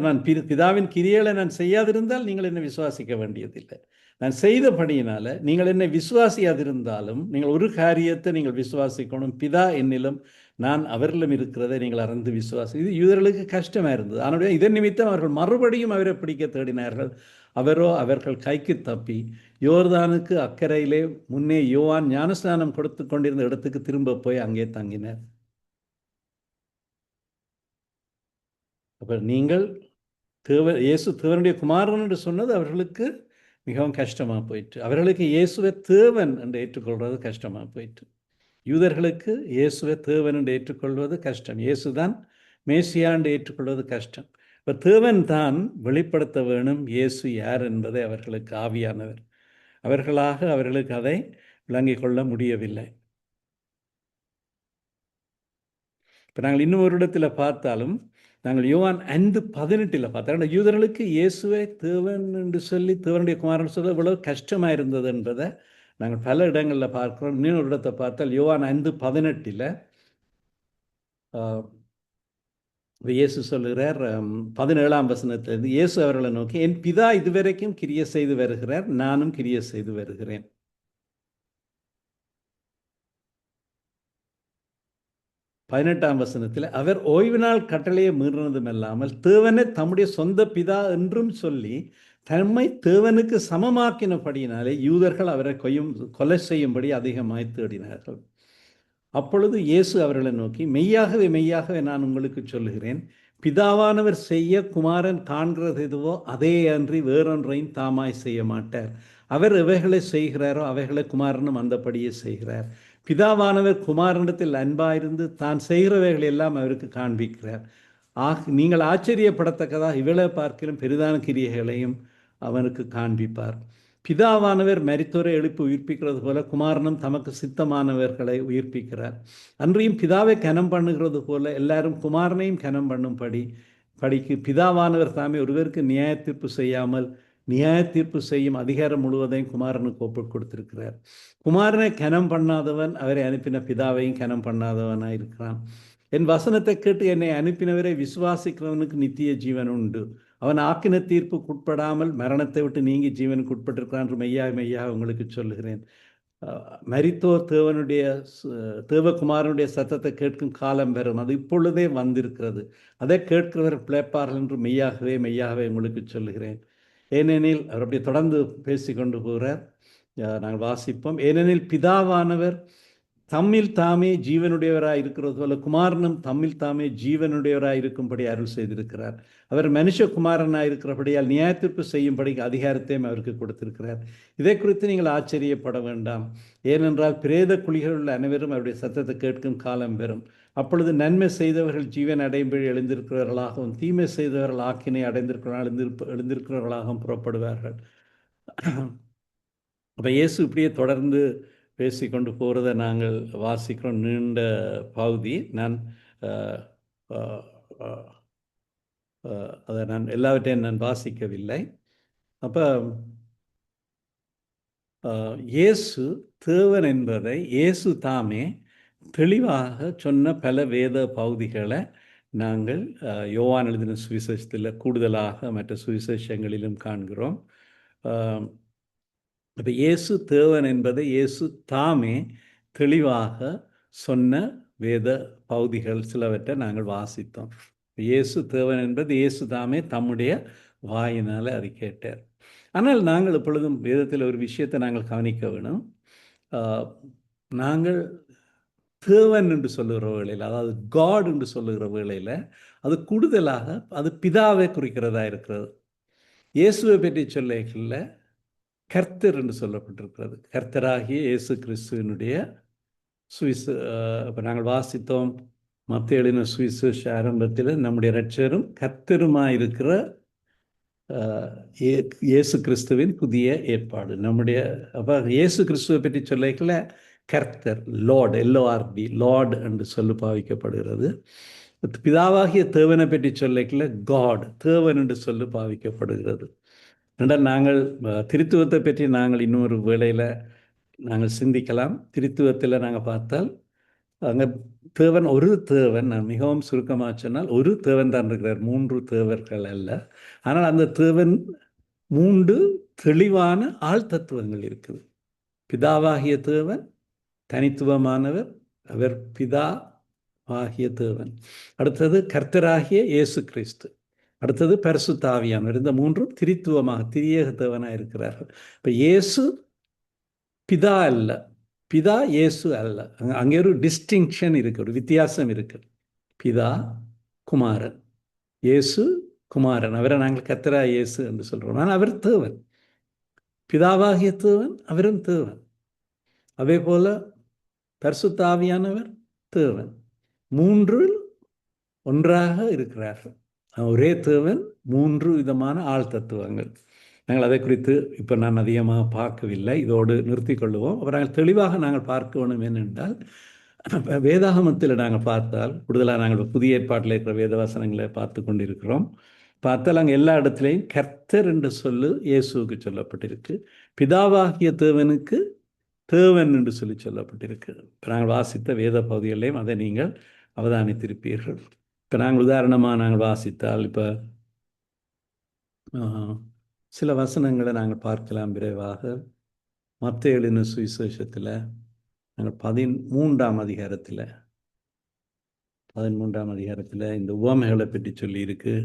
நான் பிதாவின் கிரியைகளை நான் செய்யாதிருந்தால் நீங்கள் என்னை விசுவாசிக்க வேண்டியதில்லை. நான் செய்தபடியினால நீங்கள் என்னை விசுவாசியாதிருந்தாலும் நீங்கள் ஒரு காரியத்தை நீங்கள் விசுவாசிக்கணும், பிதா என்னிலும் நான் அவர்களும் இருக்கிறதை நீங்கள் அறிந்து விசுவாசி. இது யூதர்களுக்கு கஷ்டமாக இருந்தது. ஆனால் இதன் நிமித்தம் அவர்கள் மறுபடியும் அவரை பிடிக்க தேடினார்கள். அவரோ அவர்கள் கைக்கு தப்பி யோர்தானுக்கு அக்கறையிலே முன்னே யோவான் ஞானஸ்நானம் கொடுத்து கொண்டிருந்த இடத்துக்கு திரும்ப போய் அங்கே தங்கினார். அப்போ நீங்கள் இயேசு தேவனுடைய குமாரன் என்று சொன்னது அவர்களுக்கு மிகவும் கஷ்டமாக போயிட்டு, அவர்களுக்கு இயேசுவை தேவன் என்று ஏற்றுக்கொள்வது கஷ்டமாக போயிட்டு. யூதர்களுக்கு இயேசுவை தேவன் என்று ஏற்றுக்கொள்வது கஷ்டம், இயேசுதான் மேசியா என்று ஏற்றுக்கொள்வது கஷ்டம். இப்போ தேவன் தான் வெளிப்படுத்த வேணும் இயேசு யார் என்பதை அவர்களுக்கு ஆவியானவர். அவர்களுக்கு அதை விளங்கிக் கொள்ள முடியவில்லை. இப்போ நாங்கள் இன்னும் ஒரு இடத்துல பார்த்தாலும், நாங்கள் யோவான் 5:18 பார்த்தோம். யூதர்களுக்கு இயேசுவை தேவன் என்று சொல்லி தேவனுடைய குமாரன் சொல்ல இவ்வளவு கஷ்டமாக இருந்தது என்பதை நாங்கள் பல இடங்களில் பார்க்கிறோம். இன்னொரு இடத்தை பார்த்தால் யோவான் 5:18 இயேசு சொல்லுகிறார், 17ஆம் வசனத்திலிருந்து இயேசு அவர்களை நோக்கி, என் பிதா இதுவரைக்கும் கிரியை செய்து வருகிறார், நானும் கிரியை செய்து வருகிறேன். 18ஆம் வசனத்தில் அவர் ஓய்வு நாள் கட்டளையை மீறினதும் இல்லாமல் தேவனை தம்முடைய சொந்த பிதா என்றும் சொல்லி தம்மை தேவனுக்கு சமமாக்கினபடியினாலே யூதர்கள் அவரை கொலை செய்யும்படி அதிகமாய் தேடினார்கள். அப்பொழுது இயேசு அவர்களை நோக்கி, மெய்யாகவே மெய்யாகவே நான் உங்களுக்கு சொல்லுகிறேன், பிதாவானவர் செய்ய குமாரன் காண்கிறது எதுவோ அதே அன்றி வேறொன்றையும் தாமாய் செய்ய மாட்டார். அவர் எவைகளை செய்கிறாரோ அவைகளை குமாரனும் அந்தபடியே செய்கிறார். பிதாவானவர் குமாரனிடத்தில் அன்பாயிருந்து தான் செய்கிறவைகள் எல்லாம் அவருக்கு காண்பிக்கிறார். நீங்கள் ஆச்சரியப்படத்தக்கதாக இவளை பார்க்கிலும் பெரிதான கிரியைகளையும் அவனுக்கு காண்பிப்பார். பிதாவானவர் மரித்தோரை எழுப்பி உயிர்ப்பிக்கிறது போல குமாரனும் தமக்கு சித்தமானவர்களை உயிர்ப்பிக்கிறார். அன்றையும் பிதாவை கனம் பண்ணுகிறது போல எல்லாரும் குமாரனையும் கனம் படிக்கு பிதாவானவர் தாமே ஒருவருக்கு நியாய தீர்ப்பு செய்யாமல் நியாய தீர்ப்பு செய்யும் அதிகாரம் முழுவதையும் குமாரனுக்கு ஒப்புக் கொடுத்திருக்கிறார். குமாரனை கனம் பண்ணாதவன் அவரை அனுப்பின பிதாவையும் கனம் பண்ணாதவனாக இருக்கிறான். என் வசனத்தை கேட்டு என்னை அனுப்பினவரை விசுவாசிக்கிறவனுக்கு நித்திய ஜீவன் உண்டு. அவன் ஆக்கின தீர்ப்புக்கு உட்படாமல் மரணத்தை விட்டு நீங்கி ஜீவனுக்கு உட்பட்டிருக்கிறான் என்று மெய்யாக உங்களுக்கு சொல்லுகிறேன். மரித்தோர் தேவகுமாரனுடைய சத்தத்தை கேட்கும் காலம் வரும், அது இப்பொழுதே வந்திருக்கிறது. அதை கேட்கிறவர் பிழைப்பார்கள் என்று மெய்யாகவே உங்களுக்கு சொல்லுகிறேன். ஏனெனில் அவர் அப்படி தொடர்ந்து பேசிக்கொண்டு போகிறார். நாங்கள் வாசிப்போம். ஏனெனில் பிதாவானவர் தம்மில் தாமே ஜீவனுடையவராக இருக்கிறது போல குமாரனும் தம்மில் தாமே ஜீவனுடையவராக இருக்கும்படி அருள் செய்திருக்கிறார். அவர் மனுஷகுமாரனாக இருக்கிறபடியால் நியாயத்தீர்ப்பு செய்யும்படி அதிகாரத்தையும் அவருக்கு கொடுத்திருக்கிறார். இதை குறித்து நீங்கள் ஆச்சரியப்பட வேண்டாம். ஏனென்றால் பிரேத குழிகள் உள்ள அனைவரும் அவருடைய சத்தத்தை கேட்கும் காலம் வரும். அப்பொழுது நன்மை செய்தவர்கள் ஜீவன் அடையும்படி எழுந்திருக்கிறவர்களாகவும் தீமை செய்தவர்கள் ஆக்கினை எழுந்திருக்கிறவர்களாகவும் புறப்படுவார்கள். அப்போ இயேசு இப்படியே தொடர்ந்து பேசிக்கொண்டு போகிறத நாங்கள் வாசிக்கிறோம். நீண்ட பகுதி. அதை எல்லாவற்றையும் நான் வாசிக்கவில்லை. அப்போ இயேசு தேவன் என்பதை இயேசு தாமே தெளிவாக சொன்ன பல வேத பகுதிகளை நாங்கள் யோவான் எழுதின சுவிசேஷத்தில் கூடுதலாக மற்ற சுவிசேஷங்களிலும் காண்கிறோம். இப்போ இயேசு தேவன் என்பதை இயேசு தாமே தெளிவாக சொன்ன வேத பகுதிகள் சிலவற்றை நாங்கள் வாசித்தோம். இயேசு தேவன் என்பது இயேசு தாமே தம்முடைய வாயினால் அதை கேட்டார். ஆனால் நாங்கள் எப்பொழுதும் வேதத்தில் ஒரு விஷயத்தை நாங்கள் கவனிக்க வேணும். நாங்கள் தேவன் என்று சொல்லுகிற வேளையில், அதாவது காட் என்று சொல்லுகிற வேளையில், அது கூடுதலாக அது பிதாவை குறிக்கிறதா இருக்கிறது. இயேசுவை பற்றி சொல்ல கர்த்தர் என்று சொல்லப்பட்டிருக்கிறது. கர்த்தராகிய இயேசு கிறிஸ்துவனுடைய இப்போ நாங்கள் வாசித்தோம் மத்திய எழுதின சுவிசேஷ ஆரம்பத்தில் நம்முடைய இரட்சகரும் கர்த்தருமாயிருக்கிற இயேசு கிறிஸ்துவின் புதிய ஏற்பாடு. நம்முடைய அப்போ இயேசு கிறிஸ்துவை பற்றி சொல்லிக்கல கர்த்தர், லார்ட், LORD, லார்ட் என்று சொல்லி பாவிக்கப்படுகிறது. பிதாவாகிய தேவனை பற்றி சொல்லிக்கல காட், தேவன் என்று சொல்லி பாவிக்கப்படுகிறது. என்றால் நாங்கள் திருத்துவத்தை பற்றி நாங்கள் இன்னொரு வேளையில் நாங்கள் சிந்திக்கலாம். திருத்துவத்தில் நாங்கள் பார்த்தால் அங்கே தேவன் ஒரு தேவன், நான் மிகவும் சுருக்கமாக சொன்னால் ஒரு தேவன் தான் இருக்கிறார், 3 தேவர்கள் அல்ல. ஆனால் அந்த தேவன் 3 தெளிவான ஆள் தத்துவங்கள் இருக்குது. பிதாவாகிய தேவன் தனித்துவமானவர், அவர் பிதா ஆகிய தேவன். அடுத்தது கர்த்தராகிய இயேசு கிறிஸ்து. அடுத்தது பரிசுத்த ஆவியானவர். இந்த 3ம் திரித்துவமாக திரியேக தேவனாக இருக்கிறார்கள். இப்போ இயேசு பிதா அல்ல, பிதா இயேசு அல்ல. அங்கே ஒரு டிஸ்டிங்ஷன் இருக்கு, ஒரு வித்தியாசம் இருக்கு. பிதா குமாரன், இயேசு குமாரன். அவரை நாங்கள் கர்த்தரா இயேசு என்று சொல்கிறோம். ஆனால் அவர் தேவன், பிதாவாகிய தேவன், அவரும் தேவன். அதே போல பரிசுத்த ஆவியானவர் தேவன். 3 ஒன்றாக இருக்கிறார்கள். ஒரே தேவன், 3 விதமான ஆள் தத்துவங்கள். நாங்கள் அதை குறித்து இப்போ நான் அதிகமாக பார்க்கவில்லை, இதோடு நிறுத்தி கொள்ளுவோம். அப்போ நாங்கள் தெளிவாக நாங்கள் பார்க்க வேணும் என்னென்றால், வேதாகமத்தில் நாங்கள் பார்த்தால் கூடுதலாக நாங்கள் புதிய ஏற்பாட்டில் இருக்கிற வேதவசனங்களை பார்த்து கொண்டிருக்கிறோம். பார்த்தால் அங்கே எல்லா இடத்துலையும் கர்த்தர் என்று சொல்லு இயேசுவுக்கு சொல்லப்பட்டிருக்கு. பிதாவாகிய தேவனுக்கு தேவன் என்று சொல்லப்பட்டிருக்கு. இப்போ நாங்கள் வாசித்த வேத பகுதிகளையும் அதை நீங்கள் அவதானித்திருப்பீர்கள். இப்போ நாங்கள் உதாரணமாக நாங்கள் வாசித்தால் இப்போ சில வசனங்களை நாங்கள் பார்க்கலாம் விரைவாக. மத்தேயு எழுதின சுவிசேஷத்தில் நாங்கள் 13ஆம் அதிகாரத்தில் இந்த உவமைகளை பற்றி சொல்லியிருக்கு.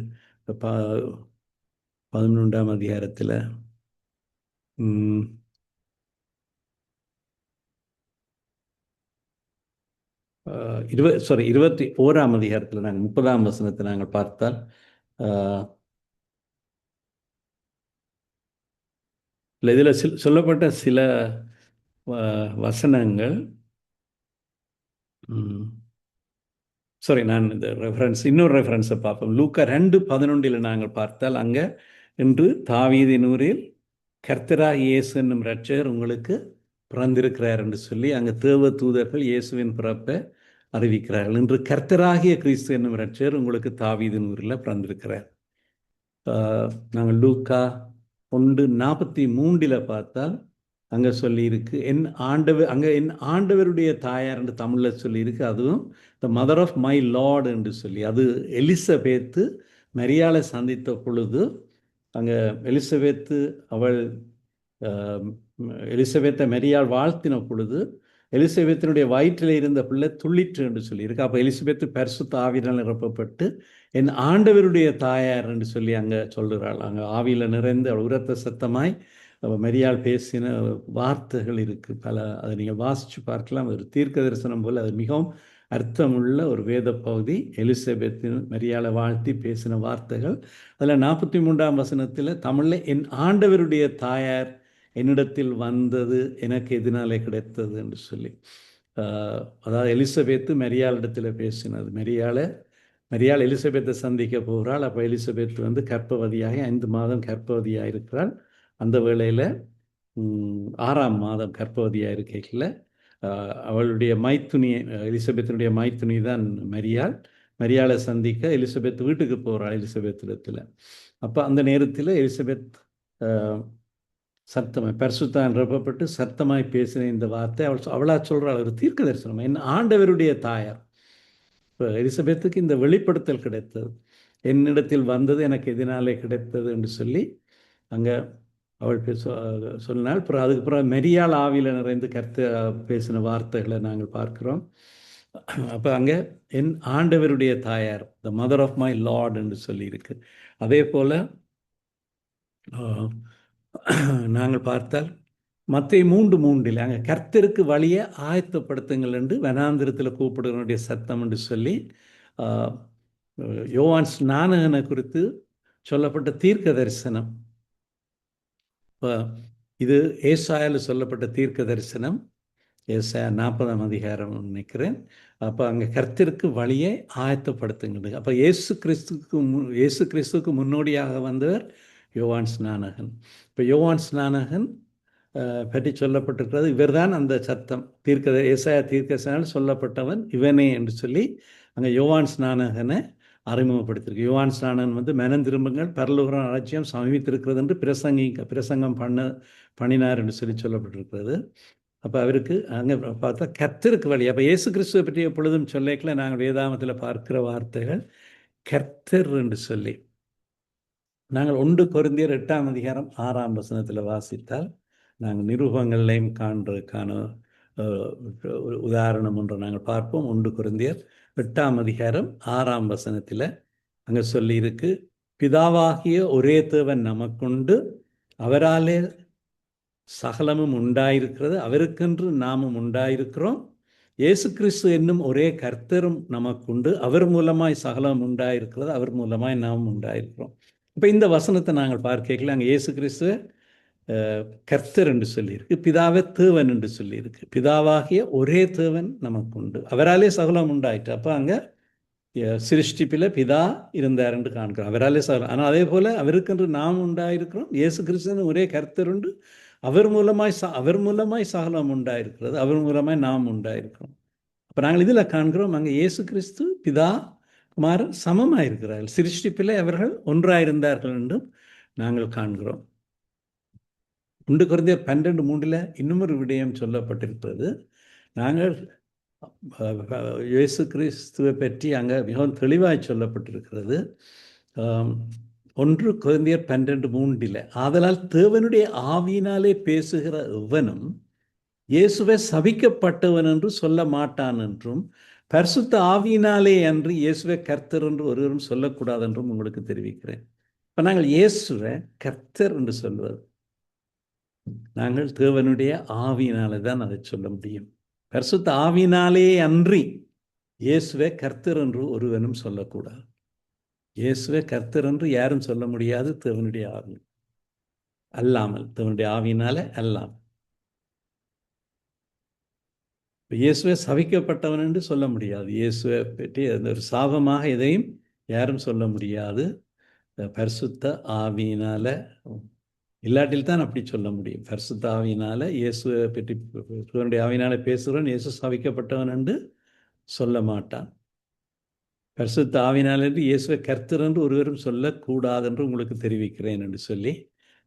11ஆம் அதிகாரத்தில் 21ஆம் அதிகாரத்தில் நாங்கள் 30ஆம் வசனத்தை நாங்கள் பார்த்தால் இதில் சொல்லப்பட்ட சில வசனங்கள், நான் இந்த இன்னொரு ரெஃபரன்ஸை பார்ப்போம். லூக்கா 2:11 நாங்கள் பார்த்தால் அங்கே இன்று தாவீதின் ஊரில் கர்த்தராகிய இயேசு என்னும் இரட்சகர் உங்களுக்கு பிறந்திருக்கிறார் என்று சொல்லி அங்கே தேவ தூதர்கள் இயேசுவின் பிறப்பை அறிவிக்கிறார்கள். இன்று கர்த்தராகிய கிறிஸ்து என்னும் இரட்சகர் உங்களுக்கு தாவீதின் ஊரில் பிறந்திருக்கிறார். நாங்கள் லூக்கா 1:43 பார்த்தால் அங்கே சொல்லியிருக்கு என் ஆண்டவருடைய தாயார் என்று தமிழில் சொல்லியிருக்கு. அதுவும் the mother of my lord என்று சொல்லி, அது எலிசபேத்து மரியாளை சந்தித்த பொழுது அங்கே எலிசபேத்தை மரியாள் வாழ்த்தின பொழுது எலிசபெத்தினுடைய வயிற்றில் இருந்த பிள்ளை துள்ளிற்று என்று சொல்லியிருக்கு. அப்போ எலிசபெத்து பரிசுத்த ஆவியினால் நிரப்பப்பட்டு என் ஆண்டவருடைய தாயார் என்று சொல்லி அங்கே சொல்கிறாள். அங்கே ஆவியில் நிறைந்து உரத்த சத்தமாய் மரியாள் பேசின வார்த்தைகள் இருக்குது பல. அதை நீங்கள் வாசித்து பார்க்கலாம். ஒரு தீர்க்க தரிசனம் போல் அது மிகவும் அர்த்தமுள்ள ஒரு வேத பகுதி. எலிசபெத்தின் மரியாளை வாழ்த்தி பேசின வார்த்தைகள். அதில் 43ஆம் வசனத்தில் தமிழில் என் ஆண்டவருடைய தாயார் என்னிடத்தில் வந்தது எனக்கு எதனாலே கிடைத்தது என்று சொல்லி, அதாவது எலிசபெத்து மரியாளிடத்தில் பேசினது. மரியாள் எலிசபெத்தை சந்திக்க போகிறாள். அப்போ எலிசபெத் கர்ப்பவதியாக 5 மாதம் கர்ப்பவதியாக இருக்கிறாள். அந்த வேளையில் 6ஆம் மாதம் கர்ப்பவதியாக இருக்கையில் அவளுடைய எலிசபெத்தினுடைய மைத்துனி தான் மரியாளை சந்திக்க எலிசபெத் வீட்டுக்கு போகிறாள் எலிசபெத்திடத்தில். அப்போ அந்த நேரத்தில் எலிசபெத் சத்தமாய் பரிசுத்தான் நிரப்பப்பட்டு சத்தமாய் பேசின இந்த வார்த்தை அவளா சொல்கிறாள், ஒரு தீர்க்க தரிசனம். என் ஆண்டவருடைய தாயார். இப்போ எலிசபெத்துக்கு இந்த வெளிப்படுத்தல் கிடைத்தது. என்னிடத்தில் வந்தது எனக்கு எதனாலே கிடைத்தது என்று சொல்லி அங்கே அவள் சொன்னால். அப்புறம் அதுக்கு பிறகு மெரியாள் ஆவியில் நிறைந்து பேசின வார்த்தைகளை நாங்கள் பார்க்கிறோம். அப்போ அங்கே என் ஆண்டவருடைய தாயார், the mother of my lord என்று சொல்லியிருக்கு. அதே போல் நாங்கள் பார்த்தால் மத்தேயு 3:3 அங்கே கர்த்தருக்கு வழியை ஆயத்தப்படுத்துங்கள் என்று வனாந்திரத்தில் கூப்பிடுவனுடைய சத்தம் என்று சொல்லி யோவான் ஸ்நானகனை குறித்து சொல்லப்பட்ட தீர்க்க தரிசனம். இப்போ இது ஏசாயாவில் சொல்லப்பட்ட தீர்க்க தரிசனம். ஏசாயா 40ஆம் அதிகாரம் நினைக்கிறேன். அப்போ அங்கே கர்த்தருக்கு வழியை ஆயத்தப்படுத்துங்கள். அப்போ இயேசு கிறிஸ்துக்கு முன்னோடியாக வந்தவர் யோவான் ஸ்நானகன். இப்போ யோவான் ஸ்நானகன் பற்றி சொல்லப்பட்டிருக்கிறது. இவர்தான் அந்த சத்தம், ஏசாயா தீர்க்கதரிசனால் சொல்லப்பட்டவன் இவனே என்று சொல்லி அங்கே யோவான் ஸ்நானகனை அறிமுகப்படுத்தியிருக்கு. யோவான் ஸ்நானகன் வந்து மனம் திரும்புங்கள், பரலோக ராஜ்யம் சமீபித்திருக்கிறது என்று பிரசங்கம் பண்ணினார் என்று சொல்லி சொல்லப்பட்டிருக்கிறது. அப்போ அவருக்கு அங்கே பார்த்தா கர்த்தருக்கு வழி. அப்போ இயேசு கிறிஸ்துவை பற்றி எப்பொழுதும் சொல்லிக்கல நாங்கள் வேதாமத்தில் பார்க்கிற வார்த்தைகள் கர்த்தர் என்று சொல்லி. நாங்கள் 1 கொரிந்தியர் 8ஆம் அதிகாரம் 6ஆம் வசனத்தில் வாசித்தால் நாங்கள் நிரூபங்களையும் காண்றதுக்கான உதாரணம் ஒன்று நாங்கள் பார்ப்போம். 1 கொரிந்தியர் 8ஆம் அதிகாரம் 6ஆம் வசனத்தில் அங்கே சொல்லியிருக்கு, பிதாவாகிய ஒரே தேவன் நமக்குண்டு, அவராலே சகலமும் உண்டாயிருக்கிறது, அவருக்கென்று நாமும் உண்டாயிருக்கிறோம், இயேசு கிறிஸ்து என்னும் ஒரே கர்த்தரும் நமக்குண்டு, அவர் மூலமாய் சகலம் உண்டாயிருக்கிறது, அவர் மூலமாய் நாமும் உண்டாயிருக்கிறோம். இப்போ இந்த வசனத்தை நாங்கள் பார்க்கல அங்கே இயேசு கிறிஸ்துவ கர்த்தர் என்று சொல்லியிருக்கு, பிதாவே தேவன் என்று சொல்லியிருக்கு. பிதாவாகிய ஒரே தேவன் நமக்கு உண்டு, அவராலே சகலம் உண்டாயிற்று. அப்போ அங்கே சிருஷ்டிப்பில் பிதா இருந்தார் என்று காண்கிறோம், அவராலே சகலம். ஆனால் அதே போல் அவருக்கென்று நாம் உண்டாயிருக்கிறோம், இயேசு கிறிஸ்துவின் ஒரே கர்த்தர் உண்டு, அவர் மூலமாய் சகலம் உண்டாயிருக்கிறது, அவர் மூலமாய் நாம் உண்டாயிருக்கிறோம். அப்போ நாங்கள் இதில் காண்கிறோம் அங்கே இயேசு கிறிஸ்து பிதா குமாரன் சமமாக இருக்கிறார்கள், சிருஷ்டிப்பில் அவர்கள் ஒன்றாயிருந்தார்கள் என்றும் நாங்கள் காண்கிறோம். 1 கொரிந்தியர் 12:3 இன்னும் ஒரு விடயம் சொல்லப்பட்டிருக்கிறது. நாங்கள் இயேசு கிறிஸ்துவை பற்றி அங்கே மிகவும் தெளிவாக சொல்லப்பட்டிருக்கிறது. 1 கொரிந்தியர் 12:3 ஆதலால் தேவனுடைய ஆவியினாலே பேசுகிற எவனும் இயேசுவை சபிக்கப்பட்டவன் என்று சொல்ல மாட்டான் என்றும், பரிசுத்த ஆவியினாலே அன்று இயேசுவை கர்த்தர் என்று ஒருவரும் சொல்லக்கூடாது என்றும் உங்களுக்கு தெரிவிக்கிறேன். இப்போ நாங்கள் இயேசுவை கர்த்தர் என்று சொல்வது, நாங்கள் தேவனுடைய ஆவியினாலே தான் அதை சொல்ல முடியும். பரிசுத்த ஆவியினாலே அன்றி இயேசுவை கர்த்தர் என்று ஒருவனும் சொல்லக்கூடாது. இயேசுவை கர்த்தர் என்று யாரும் சொல்ல முடியாது, தேவனுடைய ஆவி அல்லாமல், தேவனுடைய ஆவியினால அல்லாமல். இயேசுவை சபிக்கப்பட்டவன் என்று சொல்ல முடியாது. இயேசுவை பற்றி அந்த ஒரு சாபமாக எதையும் யாரும் சொல்ல முடியாது. பரிசுத்த ஆவியினால இல்லாட்டில் தான் அப்படி சொல்ல முடியும். பரிசுத்த ஆவியினால இயேசுவை பற்றி தேவனுடைய ஆவியினால பேசுகிறவன் இயேசு சபிக்கப்பட்டவன் என்று சொல்ல மாட்டான். பரிசுத்த ஆவியினால என்று இயேசுவை கர்த்தர் என்று ஒருவரும் சொல்லக்கூடாது என்று உங்களுக்கு தெரிவிக்கிறேன் என்று சொல்லி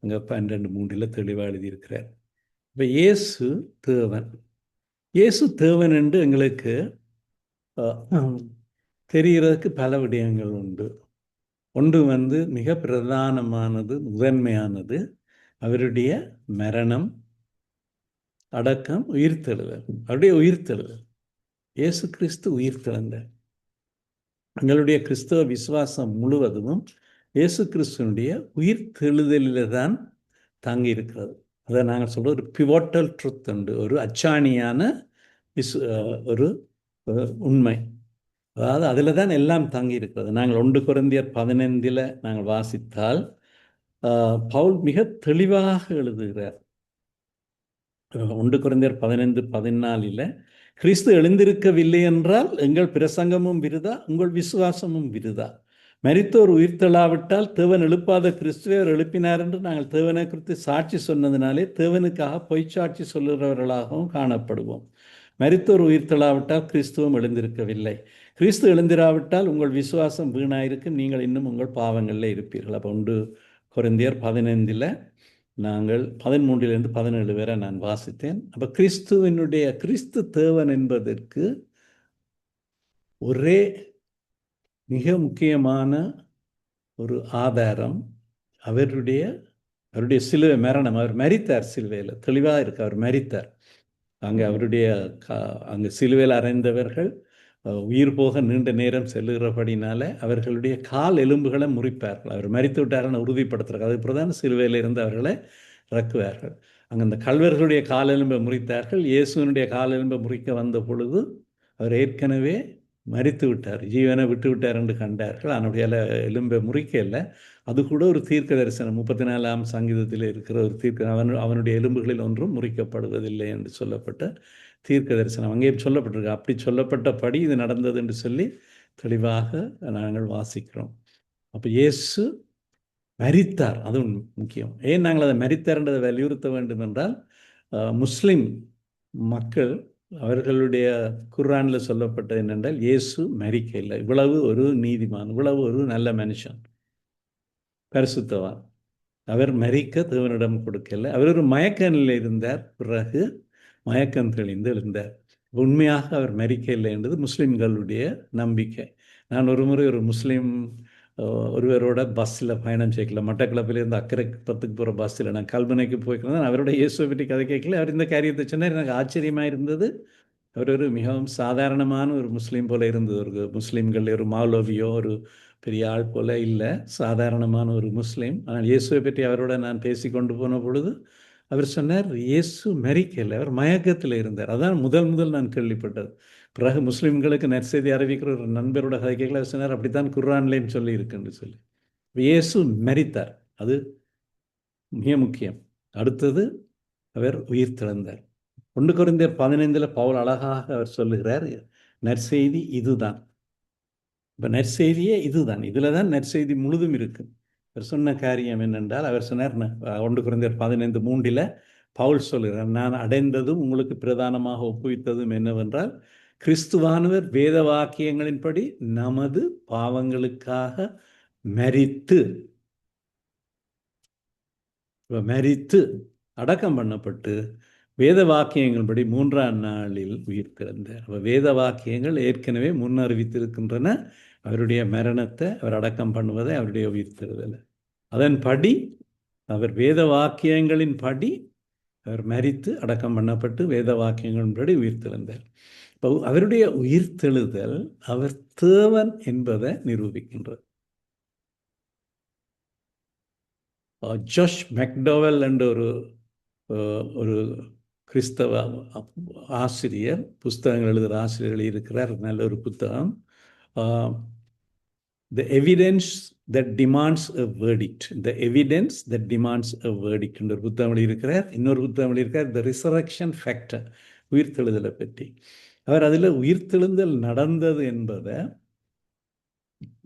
அங்கே 12:3 தெளிவாக எழுதியிருக்கிறார். இப்போ இயேசு தேவன், இயேசு தேவன் என்று எங்களுக்கு தெரிகிறதுக்கு பல விடயங்கள் உண்டு. ஒன்று வந்து மிக பிரதானமானது, முதன்மையானது அவருடைய மரணம், அடக்கம், உயிர்த்தெழுதல். அவருடைய உயிர்த்தெழுதல், இயேசு கிறிஸ்து உயிர்த்தெழுந்தார். எங்களுடைய கிறிஸ்தவ விசுவாசம் முழுவதும் இயேசு கிறிஸ்துவனுடைய உயிர்த்தெழுதலில் தான் தாங்கி இருக்கிறது. அதை நாங்கள் சொல்கிற ஒரு பிவோட்டல் ட்ருத் உண்டு, ஒரு அச்சாணியான ஒரு உண்மை. அதாவது அதில் தான் எல்லாம் தங்கி இருக்கிறது. நாங்கள் 1 கொரிந்தியர் 15 நாங்கள் வாசித்தால் பவுல் மிக தெளிவாக எழுதுகிறார். 1 கொரிந்தியர் 15:14 கிறிஸ்து எழுந்திருக்கவில்லை என்றால் எங்கள் பிரசங்கமும் விருதா, உங்கள் விசுவாசமும் விருதா. மரித்தோர் உயிர்த்தெழாவிட்டால் தேவன் எழுப்பாத கிறிஸ்துவை அவர் எழுப்பினார் என்று நாங்கள் தேவனை குறித்து சாட்சி சொன்னதினாலே தேவனுக்காக பொய்ச்சாட்சி சொல்லுகிறவர்களாகவும் காணப்படுவோம். மரித்தோர் உயிர்த்தெழாவிட்டால் கிறிஸ்துவும் எழுந்திருக்கவில்லை. கிறிஸ்து எழுந்திராவிட்டால் உங்கள் விசுவாசம் வீணாயிருக்கு, நீங்கள் இன்னும் உங்கள் பாவங்களில் இருப்பீர்கள். அப்போ 1 கொரிந்தியர் 15 நாங்கள் 13 17 வரை நான் வாசித்தேன். அப்போ கிறிஸ்து தேவன் என்பதற்கு ஒரே மிக முக்கியமான ஒரு ஆதாரம் அவருடைய சிலுவை மரணம். அவர் மரித்தார் சிலுவையில், தெளிவாக இருக்கு. அவர் மரித்தார். அங்கே அவருடைய அங்கே சிலுவையில் அறைந்தவர்கள் உயிர் போக நீண்ட நேரம் செல்லுகிறபடினால அவர்களுடைய கால் எலும்புகளை முறிப்பார்கள். அவர் மரித்து விட்டார்கள் உறுதிப்படுத்துகிறார்கள். அது பிரதான சிலுவையில் இருந்து அவர்களை இறக்குவார்கள். அங்கே அந்த கல்வர்களுடைய கால் எலும்பை முறித்தார்கள். இயேசுவனுடைய கால் எலும்பை முறிக்க வந்த பொழுது அவர் ஏற்கனவே மரித்து விட்டார், ஜீவனை விட்டு விட்டார் என்று கண்டார்கள். அவனுடைய எலும்பை முறிக்க இல்லை. அது கூட ஒரு தீர்க்க தரிசனம். 34ஆம் சங்கீதத்தில் இருக்கிற ஒரு அவனுடைய எலும்புகளில் ஒன்றும் முறிக்கப்படுவதில்லை என்று சொல்லப்பட்ட தீர்க்க தரிசனம் அங்கே சொல்லப்பட்டிருக்கு. அப்படி சொல்லப்பட்டபடி இது நடந்தது என்று சொல்லி தெளிவாக நாங்கள் வாசிக்கிறோம். அப்போ இயேசு மரித்தார், அது முக்கியம். ஏன் நாங்கள் அதை மரித்தார்ன்றதை வலியுறுத்த வேண்டும் என்றால், முஸ்லிம் மக்கள் அவர்களுடைய குர்ஆனில் சொல்லப்பட்டது என்னென்றால், இயேசு மரிக்க இல்லை, இவ்வளவு ஒரு நீதிமான், இவ்வளவு ஒரு நல்ல மனுஷன், பரிசுத்தவான், அவர் மரிக்க தேவனிடம் கொடுக்கல. அவர் ஒரு மயக்க நிலையில் இருந்தார், பிறகு மயக்கம் தெளிந்து எழுந்தார். உண்மையாக அவர் மரிக்க இல்லை என்றது முஸ்லிம்களுடைய நம்பிக்கை. நான் ஒரு முறை ஒரு முஸ்லீம் ஒருவரோட பஸ்ஸில் பயணம் செய்யல, மட்டக்களப்பிலேருந்து அக்கரைப்பத்துக்கு போகிற பஸ்ஸில் நான் கல்முனைக்கு போய்க்கிறேன். அவரோட இயேசுவை பற்றி கதை கேட்கல. அவர் இந்த காரியத்தை சொன்னார். எனக்கு ஆச்சரியமாக இருந்தது. அவர் ஒரு மிகவும் சாதாரணமான ஒரு முஸ்லீம் போல இருந்தது. ஒரு முஸ்லீம்கள் ஒரு மௌலவியோ ஒரு பெரிய ஆள் போல இல்லை, சாதாரணமான ஒரு முஸ்லீம். ஆனால் இயேசுவை பற்றி அவரோட நான் பேசி கொண்டு போன பொழுது அவர் சொன்னார், இயேசு மரிக்கலை, அவர் மயக்கத்தில் இருந்தார். அதான் முதல் நான் கேள்விப்பட்டது. பிறகு முஸ்லீம்களுக்கு நற்செய்தி அறிவிக்கிற ஒரு நண்பரோட கதை கேட்கல. அவர் சொன்னார், அப்படித்தான் குர்ஆன்லேயும் சொல்லி இருக்குன்னு சொல்லி. இயேசு மரித்தார், அது மிக முக்கியம். அடுத்தது அவர் உயிர் திறந்தார். 1 கொரிந்தியர் 15 பவுல் அழகாக அவர் சொல்லுகிறார், நற்செய்தி இதுதான். இப்போ நற்செய்தியே இதுதான், இதில் தான் நற்செய்தி முழுதும் இருக்கு. அவர் சொன்ன காரியம் என்னென்றால், அவர் சொன்னார் 1 கொரிந்தியர் 15:3 பவுல் சொல்கிறார், நான் அடைந்ததும் உங்களுக்கு பிரதானமாக ஒப்புவித்ததும் என்னவென்றால், கிறிஸ்துவானவர் வேத வாக்கியங்களின்படி நமது பாவங்களுக்காக மரித்து அடக்கம் பண்ணப்பட்டு வேத வாக்கியங்கள்படி 3ஆம் நாளில் உயிர் திறந்தார். வேத வாக்கியங்கள் ஏற்கனவே முன்னறிவித்திருக்கின்றன அவருடைய மரணத்தை, அவர் அடக்கம் பண்ணுவதை, அவருடைய உயிர் திறதலை. அதன்படி அவர் வேத வாக்கியங்களின் படி அவர் மரித்து அடக்கம் பண்ணப்பட்டு வேத வாக்கியங்களின்படி உயிர் தெழுந்தார். இப்போ அவருடைய உயிர் தெழுதல் அவர் தேவன் என்பதை நிரூபிக்கின்றது. ஜோஷ் மெக்டோவல் என்ற ஒரு கிறிஸ்தவ ஆசிரியர், புஸ்தகங்கள் எழுதுகிற ஆசிரியர்கள் இருக்கிறார். நல்ல ஒரு புத்தகம், The Evidence That Demands a Verdict. The Evidence That Demands a Verdict என்ற புத்தகம் இருக்கிறார். இன்னொரு புத்தகம் இருக்கிறார், The Resurrection Factor, உயிர்த்தெழுதலை பற்றி. அவர் அதில் உயிர்த்தெழுதல் நடந்தது என்பதை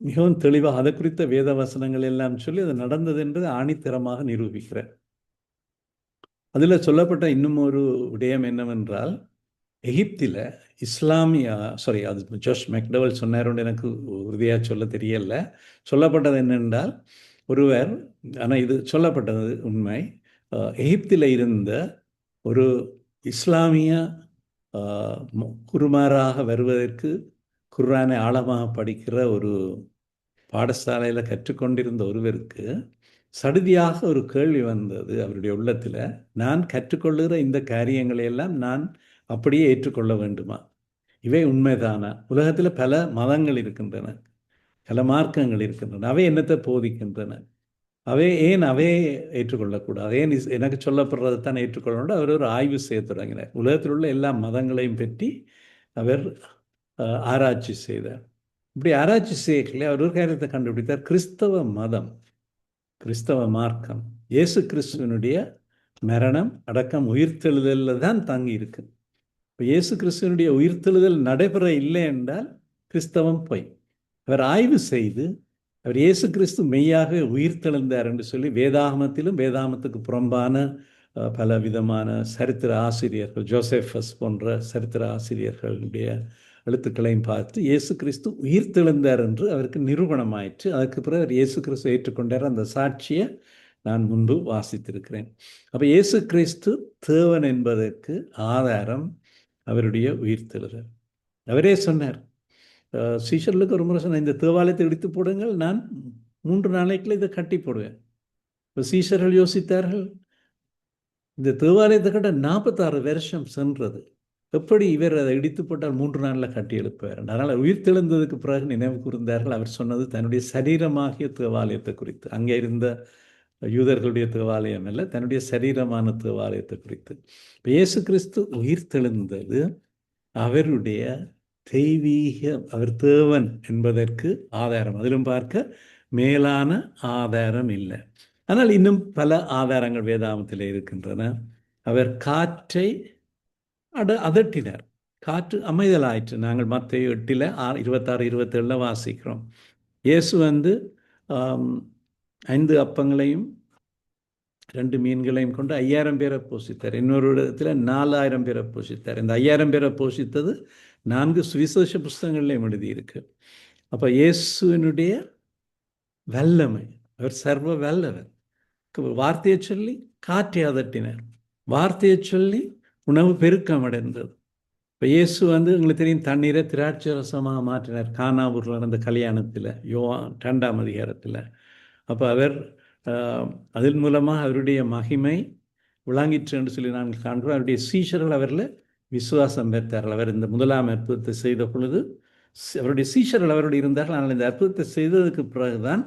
மிகவும் தெளிவாக, அதை குறித்த வேத வசனங்கள் எல்லாம் சொல்லி அது நடந்தது என்று ஆணித்தரமாக நிரூபிக்கிறார். அதில் சொல்லப்பட்ட இன்னும் ஒரு விடயம் என்னவென்றால், எகிப்தில் அது ஜோஷ் மெக்டவல் சொன்னார், எனக்கு உறுதியாக சொல்ல தெரியல. சொல்லப்பட்டது என்னென்றால், ஒருவர், ஆனால் இது சொல்லப்பட்டது உண்மை, எகிப்தில் இருந்த ஒரு இஸ்லாமிய குருமாராக வருவதற்கு குர்ஆனை ஆழமாக படிக்கிற ஒரு பாடசாலையில் கற்றுக்கொண்டிருந்த ஒருவருக்கு சடுதியாக ஒரு கேள்வி வந்தது அவருடைய உள்ளத்தில், நான் கற்றுக்கொள்ளுகிற இந்த காரியங்களை எல்லாம் நான் அப்படியே ஏற்றுக்கொள்ள வேண்டுமா? இவை உண்மைதானா? உலகத்தில் பல மதங்கள் இருக்கின்றன, பல மார்க்கங்கள் இருக்கின்றன, அவை என்னத்தை போதிக்கின்றன? ஏன் ஏற்றுக்கொள்ளக்கூடாது? ஏன் எனக்கு சொல்லப்படுறது தான் ஏற்றுக்கொள்ளணும்? அவர் ஒரு ஆய்வு செய்ய தொடங்கினார். உலகத்தில் உள்ள எல்லா மதங்களையும் பற்றி அவர் ஆராய்ச்சி செய்தார். இப்படி ஆராய்ச்சி செய்யல அவர் ஒரு காரியத்தை கண்டுபிடித்தார். கிறிஸ்தவ மார்க்கம் இயேசு கிறிஸ்துவனுடைய மரணம், அடக்கம், உயிர்த்தெழுதலில் தான் தங்கி இருக்கு. இப்போ இயேசு கிறிஸ்துவனுடைய உயிர்த்தெழுதல் நடைபெற இல்லை என்றால் கிறிஸ்தவம் பொய். அவர் ஆய்வு செய்து அவர் இயேசு கிறிஸ்து மெய்யாக உயிர்த்தெழுந்தார் என்று சொல்லி வேதாகமத்திலும் வேதாகமத்துக்கு புறம்பான பல விதமான சரித்திர ஆசிரியர்கள், ஜோசேஃபஸ் போன்ற சரித்திர ஆசிரியர்களுடைய எழுத்துக்களையும் பார்த்து இயேசு கிறிஸ்து உயிர்த்தெழுந்தார் என்று அவருக்கு நிரூபணமாயிற்று. அதுக்கு பிறகு அவர் இயேசு கிறிஸ்து ஏற்றுக்கொண்டார். அந்த சாட்சியை நான் முன்பு வாசித்திருக்கிறேன். அப்போ இயேசு கிறிஸ்து தேவன் என்பதற்கு ஆதாரம் அவருடைய உயிர்த்தெழுதல். அவரே சொன்னார், சீஷர்களுக்கு ஒரு முறை சொன்னார், இந்த தேவாலயத்தை இடித்து போடுங்கள், நான் 3 நாளைக்குள்ள இதை கட்டி போடுவேன். இப்போ சீஷர்கள் யோசித்தார்கள், இந்த தேவாலயத்தை கட்ட 46 வருஷம் சென்றது, எப்படி இவர் அதை இடித்து போட்டால் 3 நாளில் கட்டி எழுப்புவார். அதனால் உயிர்த்தெழுந்ததுக்கு பிறகு நினைவு கூர்ந்தார்கள். அவர் சொன்னது தன்னுடைய சரீரமாகிய தேவாலயத்தை குறித்து, அங்கே இருந்த யூதர்களுடைய தேவாலயம் அல்ல, தன்னுடைய சரீரமான தேவாலயத்தை குறித்து. இப்போ இயேசு கிறிஸ்து உயிர்த்தெழுந்தது அவருடைய தெய்வீக, அவர் தேவன் என்பதற்கு ஆதாரம். அதிலும் பார்க்க மேலான ஆதாரம் இல்லை. ஆனால் இன்னும் பல ஆதாரங்கள் வேதாகமத்தில் இருக்கின்றன. அவர் காற்றை அதட்டினார், காற்று அமைதலாயிற்று. நாங்கள் மத்தேயு 8 26 27 வாசிக்கிறோம். இயேசு 5 அப்பங்களையும் 2 மீன்களையும் கொண்டு 5000 பேரை போஷித்தார். இன்னொரு இடத்துல 4000 பேரை போஷித்தார். இந்த 5000 பேரை போஷித்தது 4 சுவிசேஷ புஸ்தகங்கள்லையும் எழுதியிருக்கு. அப்போ இயேசுவினுடைய வல்லமை, அவர் சர்வ வல்லவர். வார்த்தையை சொல்லி காற்றை அதட்டினார், வார்த்தையை சொல்லி உணவு பெருக்கம் அடைந்தது. இப்போ இயேசு உங்களுக்கு தெரியும், தண்ணீரை திராட்சை ரசமாக மாற்றினார் கானாவூரில் நடந்த கல்யாணத்தில், யோவான் 2ஆம் அதிகாரத்தில். அப்போ அவர் அதன் மூலமாக அவருடைய மகிமை விளங்கிற்று என்று சொல்லி நாங்கள் காண்கிறோம். அவருடைய சீஷர்கள் அவரில் விசுவாசம் பெற்றார்கள். அவர் இந்த முதலாம் அற்புதத்தை செய்த பொழுது அவருடைய சீஷர்கள் அவரோடு இருந்தார்கள். ஆனால் இந்த அற்புதத்தை செய்ததுக்கு பிறகுதான்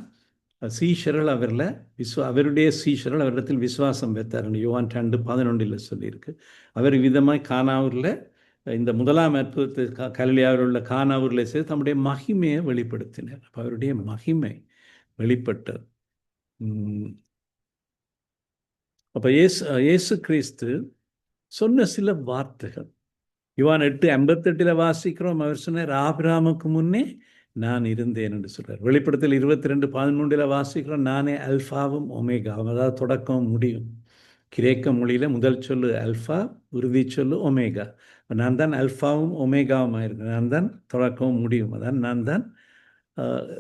சீஷர்கள் அவருடைய சீஷர்கள் அவரிடத்தில் விசுவாசம் பெற்றார். யோவான் 2:11 சொல்லியிருக்கு. அவர் விதமாய் கானாவூரில் இந்த முதலாம் அற்புதத்தை கலிலேயாவில் உள்ள கானாவூரில் செய்து தம்முடைய மகிமையை வெளிப்படுத்தினார். அப்போ அவருடைய மகிமை வெளிப்பட்டது. அப்போ இயேசு கிறிஸ்து சொன்ன சில வார்த்தைகள் யோவான் 8:58 வாசிக்கிறோம். அவர் சொன்னார், ஆபிரகாமுக்கு முன்னே நான் இருந்தேன் என்று சொல்றார். வெளிப்படுத்தல் 22:13 வாசிக்கிறோம், நானே அல்ஃபாவும் ஒமேகாவும், அதாவது தொடக்கம் முடியும். கிரேக்க மொழியில் முதல் சொல்லு அல்ஃபா, உறுதி சொல்லு ஒமேகா. நான் தான் அல்ஃபாவும் ஒமேகாவும் இருக்கிறேன், நான் தான் தொடக்கமும் முடியும், அதான் நான் தான்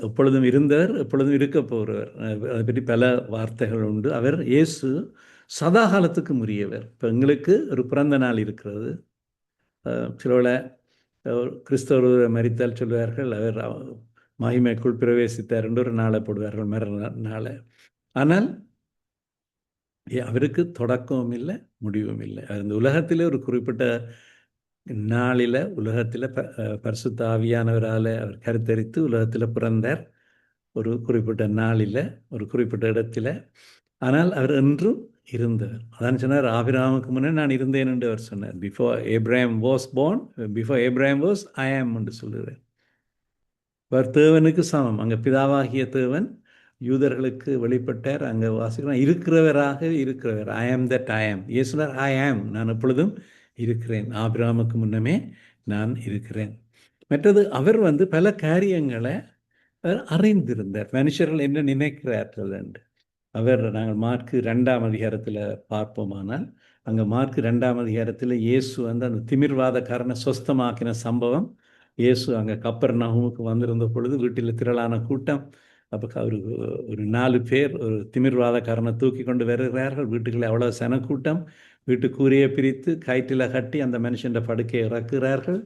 எப்பொழுதும் இருந்தவர், எப்பொழுதும் இருக்க போகிறவர். அதை பற்றி பல வார்த்தைகள் உண்டு. அவர் இயேசு சதா காலத்துக்கு உரியவர். இப்போ எங்களுக்கு ஒரு பிறந்த நாள் இருக்கிறது. சிலோட கிறிஸ்தவர் மரித்தால் சொல்வார்கள், அவர் மகிமைக்குள் பிரவேசித்தார் என்று ஒரு நாளை போடுவார்கள், மரண நாளை. ஆனால் அவருக்கு தொடக்கமும் இல்லை, முடிவும் இல்லை. அந்த உலகத்திலே ஒரு குறிப்பிட்ட நாளில் உலகத்தில் பரிசுத்த ஆவியானவரால் அவர் கருத்தரித்து உலகத்தில் பிறந்தார், ஒரு குறிப்பிட்ட நாளில் ஒரு குறிப்பிட்ட இடத்துல. ஆனால் அவர் என்றும் இருந்தவர். அதான் சொன்னார், ஆபிரகாமுக்கு முன்னே நான் இருந்தேன் என்று அவர் சொன்னார். Before Abraham was born, before Abraham was I ஆம் என்று சொல்லுகிறார். அவர் தேவனுக்கு சமம். அங்கே பிதாவாகிய தேவன் யூதர்களுக்கு வெளிப்பட்டார். அங்கே வாசிக்கிறோம், இருக்கிறவராக இருக்கிறவர். ஐ ஆம் தட் ஐ ஆம். இயேசுனார், ஐ ஆம், நான் எப்பொழுதும் இருக்கிறேன், ஆபிரகாமுக்கு முன்னமே நான் இருக்கிறேன். மற்றது அவர் பல காரியங்களை அவர் அறிந்திருந்தார், மனுஷர்கள் என்ன நினைக்கிறார்கள் என்று. நாங்கள் மார்க்கு 2ஆம் அதிகாரத்தில் பார்ப்போமானால், அங்கே மார்க்கு 2ஆம் அதிகாரத்தில் இயேசு அந்த திமிர்வாதக்காரனை சொஸ்தமாக்கின சம்பவம். இயேசு அங்கே கப்பர்நகூமுக்கு வந்திருந்த பொழுது வீட்டில் திரளான கூட்டம். அப்போ ஒரு 4 பேர் ஒரு திமிர்வாதக்காரனை தூக்கி கொண்டு வருகிறார்கள். வீட்டுக்குள்ளே அவ்வளோ சனக்கூட்டம். வீட்டு கூரையை பிரித்து கயிற்றில் கட்டி அந்த மனுஷன் படுக்கையை இறக்குகிறார்கள்.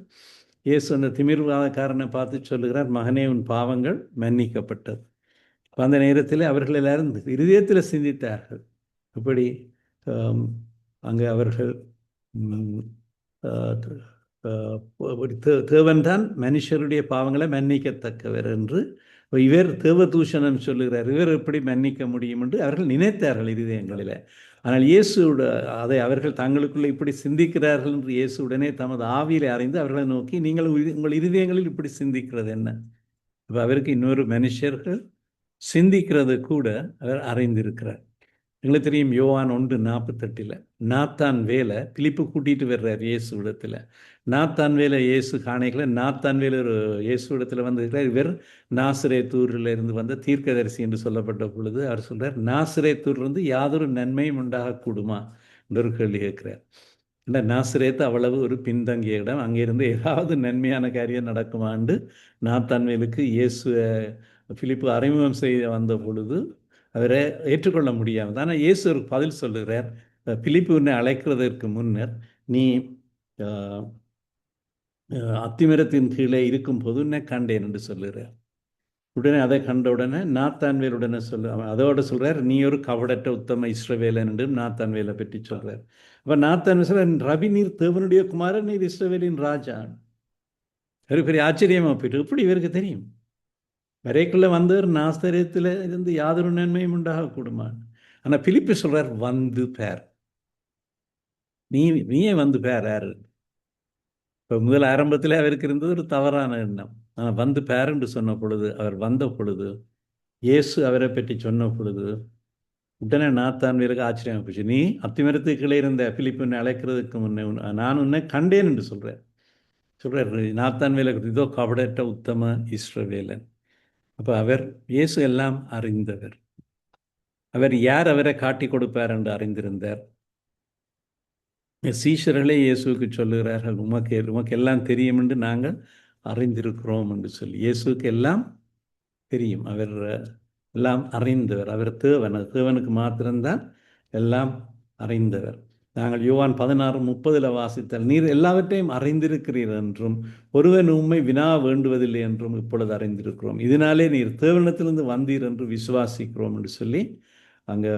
இயேசு அந்த திமிர்வாதக்காரனை பார்த்து சொல்லுகிறார், மகனே, உன் பாவங்கள் மன்னிக்கப்பட்டது. அந்த நேரத்தில் அவர்கள் எல்லாரும் இருதயத்தில் சிந்தித்தார்கள். இப்படி அங்கே அவர்கள் தேவன்தான் மனுஷருடைய பாவங்களை மன்னிக்கத்தக்கவர் என்று இவர் தேவதூஷணம் சொல்லுகிறார், இவர் எப்படி மன்னிக்க முடியும் என்று அவர்கள் நினைத்தார்கள் இருதயங்களில். ஆனால் இயேசுவோட அதை அவர்கள் தங்களுக்குள்ளே இப்படி சிந்திக்கிறார்கள் என்று இயேசு உடனே தமது ஆவியிலே அறிந்து அவர்களை நோக்கி, நீங்கள் உங்கள் இருதயங்களில் இப்படி சிந்திக்கிறது என்ன? இப்போ அவருக்கு இன்னொரு மனுஷர்கள் சிந்திக்கிறது கூட அவர் அறிந்திருக்கிறார். எங்களுக்கு தெரியும், யோவான் 1:48 நாத்தான் வேலை பிலிப்பு கூட்டிகிட்டு வர்றார் இயேசு இடத்துல. நாத்தான் வேலை இயேசு காணிக்கல. நாத்தான் வேலை ஒரு இயேசு இடத்துல வந்திருக்கிறார். இவர் நாசரேத்தூரில் இருந்து வந்த தீர்க்கதரிசி என்று சொல்லப்பட்ட பொழுது அவர் சொல்கிறார், நாசரேத்தூர்லேருந்து யாதொரு நன்மையும் உண்டாகக்கூடுமா என்று ஒரு கேள்வி கேட்கிறார். ஏன்னா நாசரேத்து அவ்வளவு ஒரு பின்தங்கிய இடம், அங்கிருந்து ஏதாவது நன்மையான காரியம் நடக்குமாண்டு நாத்தான் வேலுக்கு இயேசு பிலிப்பு அறிமுகம் செய்ய வந்த பொழுது அவரை ஏற்றுக்கொள்ள முடியாமல். ஆனால் இயேசு ஒரு பதில் சொல்லுகிறார். பிலிப்பு உன்னை அழைக்கிறதற்கு முன்னர் நீ அத்திமரத்தின் கீழே இருக்கும்போது உன்னை கண்டேன் என்று சொல்லுகிறார். உடனே அதை கண்ட உடனே நாத்தான்வேல் உடனே அதோட சொல்றார், நீ ஒரு கவடற்ற உத்தம இஸ்ரவேலன் என்று நாத்தான்வேலை பற்றி சொல்றார். அப்ப நாத்தான்வேல் சொல்ற, ரவி நீர் தேவனுடைய குமாரன், நீர் இஸ்ரவேலின் ராஜா. ஒரு பெரிய ஆச்சரியமா போயிட்டு, எப்படி இவருக்கு தெரியும்? வரைக்குள்ள வந்தவர் நாஸ்தரியத்தில் இருந்து யாதொரு நன்மையும் உண்டாக கூடுமா. ஆனா பிலிப்பு சொல்றார், வந்து பேர், நீயே வந்து பேர் யாரு. இப்போ முதல் ஆரம்பத்தில் அவருக்கு இருந்தது ஒரு தவறான எண்ணம். ஆனால் வந்து பேர் என்று சொன்ன பொழுது, அவர் வந்த பொழுது, இயேசு அவரை பற்றி சொன்ன பொழுது, உடனே நாத்தான்வேலுக்கு ஆச்சரியம் போச்சு. நீ அத்திமரத்துக்கு கீழே இருந்த பிலிப்பினை அழைக்கிறதுக்கு முன்னே நான் உன்னை கண்டேன் என்று சொல்றார் நாத்தான்வேலுக்கு. இதோ கபடற்ற உத்தம இஸ்ரவேலன். அப்போ அவர் இயேசு எல்லாம் அறிந்தவர். அவர் யார் அவரை காட்டி கொடுப்பார் என்று அறிந்திருந்தார். சீஷர்களே இயேசுவுக்கு சொல்லுகிறார்கள், உமக்கு எல்லாம் தெரியும் என்று நாங்கள் அறிந்திருக்கிறோம் என்று சொல்லி. இயேசுவுக்கு எல்லாம் தெரியும். அவர் எல்லாம் அறிந்தவர். அவர் தேவனுக்கு மாத்திரம்தான் எல்லாம் அறிந்தவர். நாங்கள் யோவான் 16:30 வாசித்தால், நீர் எல்லாவற்றையும் அறிந்திருக்கிறீர் என்றும் ஒருவன் உம்மை வினா வேண்டுவதில்லை என்றும் இப்பொழுது அறிந்திருக்கிறோம். இதனாலே நீர் தேவனிடத்திலிருந்து வந்தீர் என்று விசுவாசிக்கிறோம் என்று சொல்லி அங்கே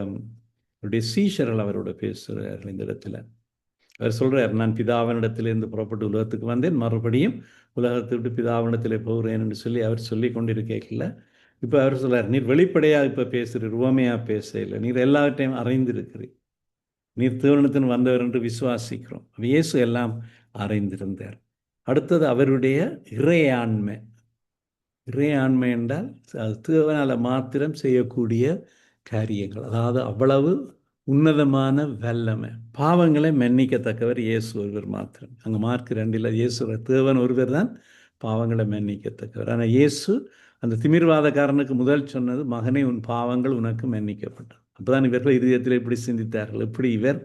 அவருடைய சீஷர்கள் அவரோட பேசுகிறார்கள். இந்த இடத்துல அவர் சொல்றார், நான் பிதாவினிடத்திலிருந்து புறப்பட்டு உலகத்துக்கு வந்தேன், மறுபடியும் உலகத்தை விட்டு பிதாவினிடத்திலே போகிறேன் என்று சொல்லி அவர் சொல்லி கொண்டிருக்கல. இப்போ அவர் சொல்றார், நீர் வெளிப்படையாக இப்போ பேசுகிறீர், உவமையாக பேச இல்லை, நீர் எல்லாவற்றையும் அறிந்திருக்கிறீர், நீர் தேவனிடத்தின் வந்தவர் என்று விசுவாசிக்கிறோம். இயேசு எல்லாம் அறிந்திருந்தார். அடுத்தது அவருடைய இறையாண்மை. இறையாண்மை என்றால் தேவனால் மாத்திரம் செய்யக்கூடிய காரியங்கள். அதாவது அவ்வளவு உன்னதமான வல்லமை. பாவங்களை மன்னிக்கத்தக்கவர் இயேசு ஒருவர் மாத்திரம். அங்கே மார்க் 2 இயேசு தேவன் ஒருவர் தான் பாவங்களை மன்னிக்கத்தக்கவர். ஆனால் இயேசு அந்த திமிர்வாதக்காரனுக்கு முதல் சொன்னது, மகனே உன் பாவங்கள் உனக்கு மன்னிக்கப்பட்டது. அப்போதான் இவர்கள் இதயத்தில் இப்படி சிந்தித்தார்கள், எப்படி இவர்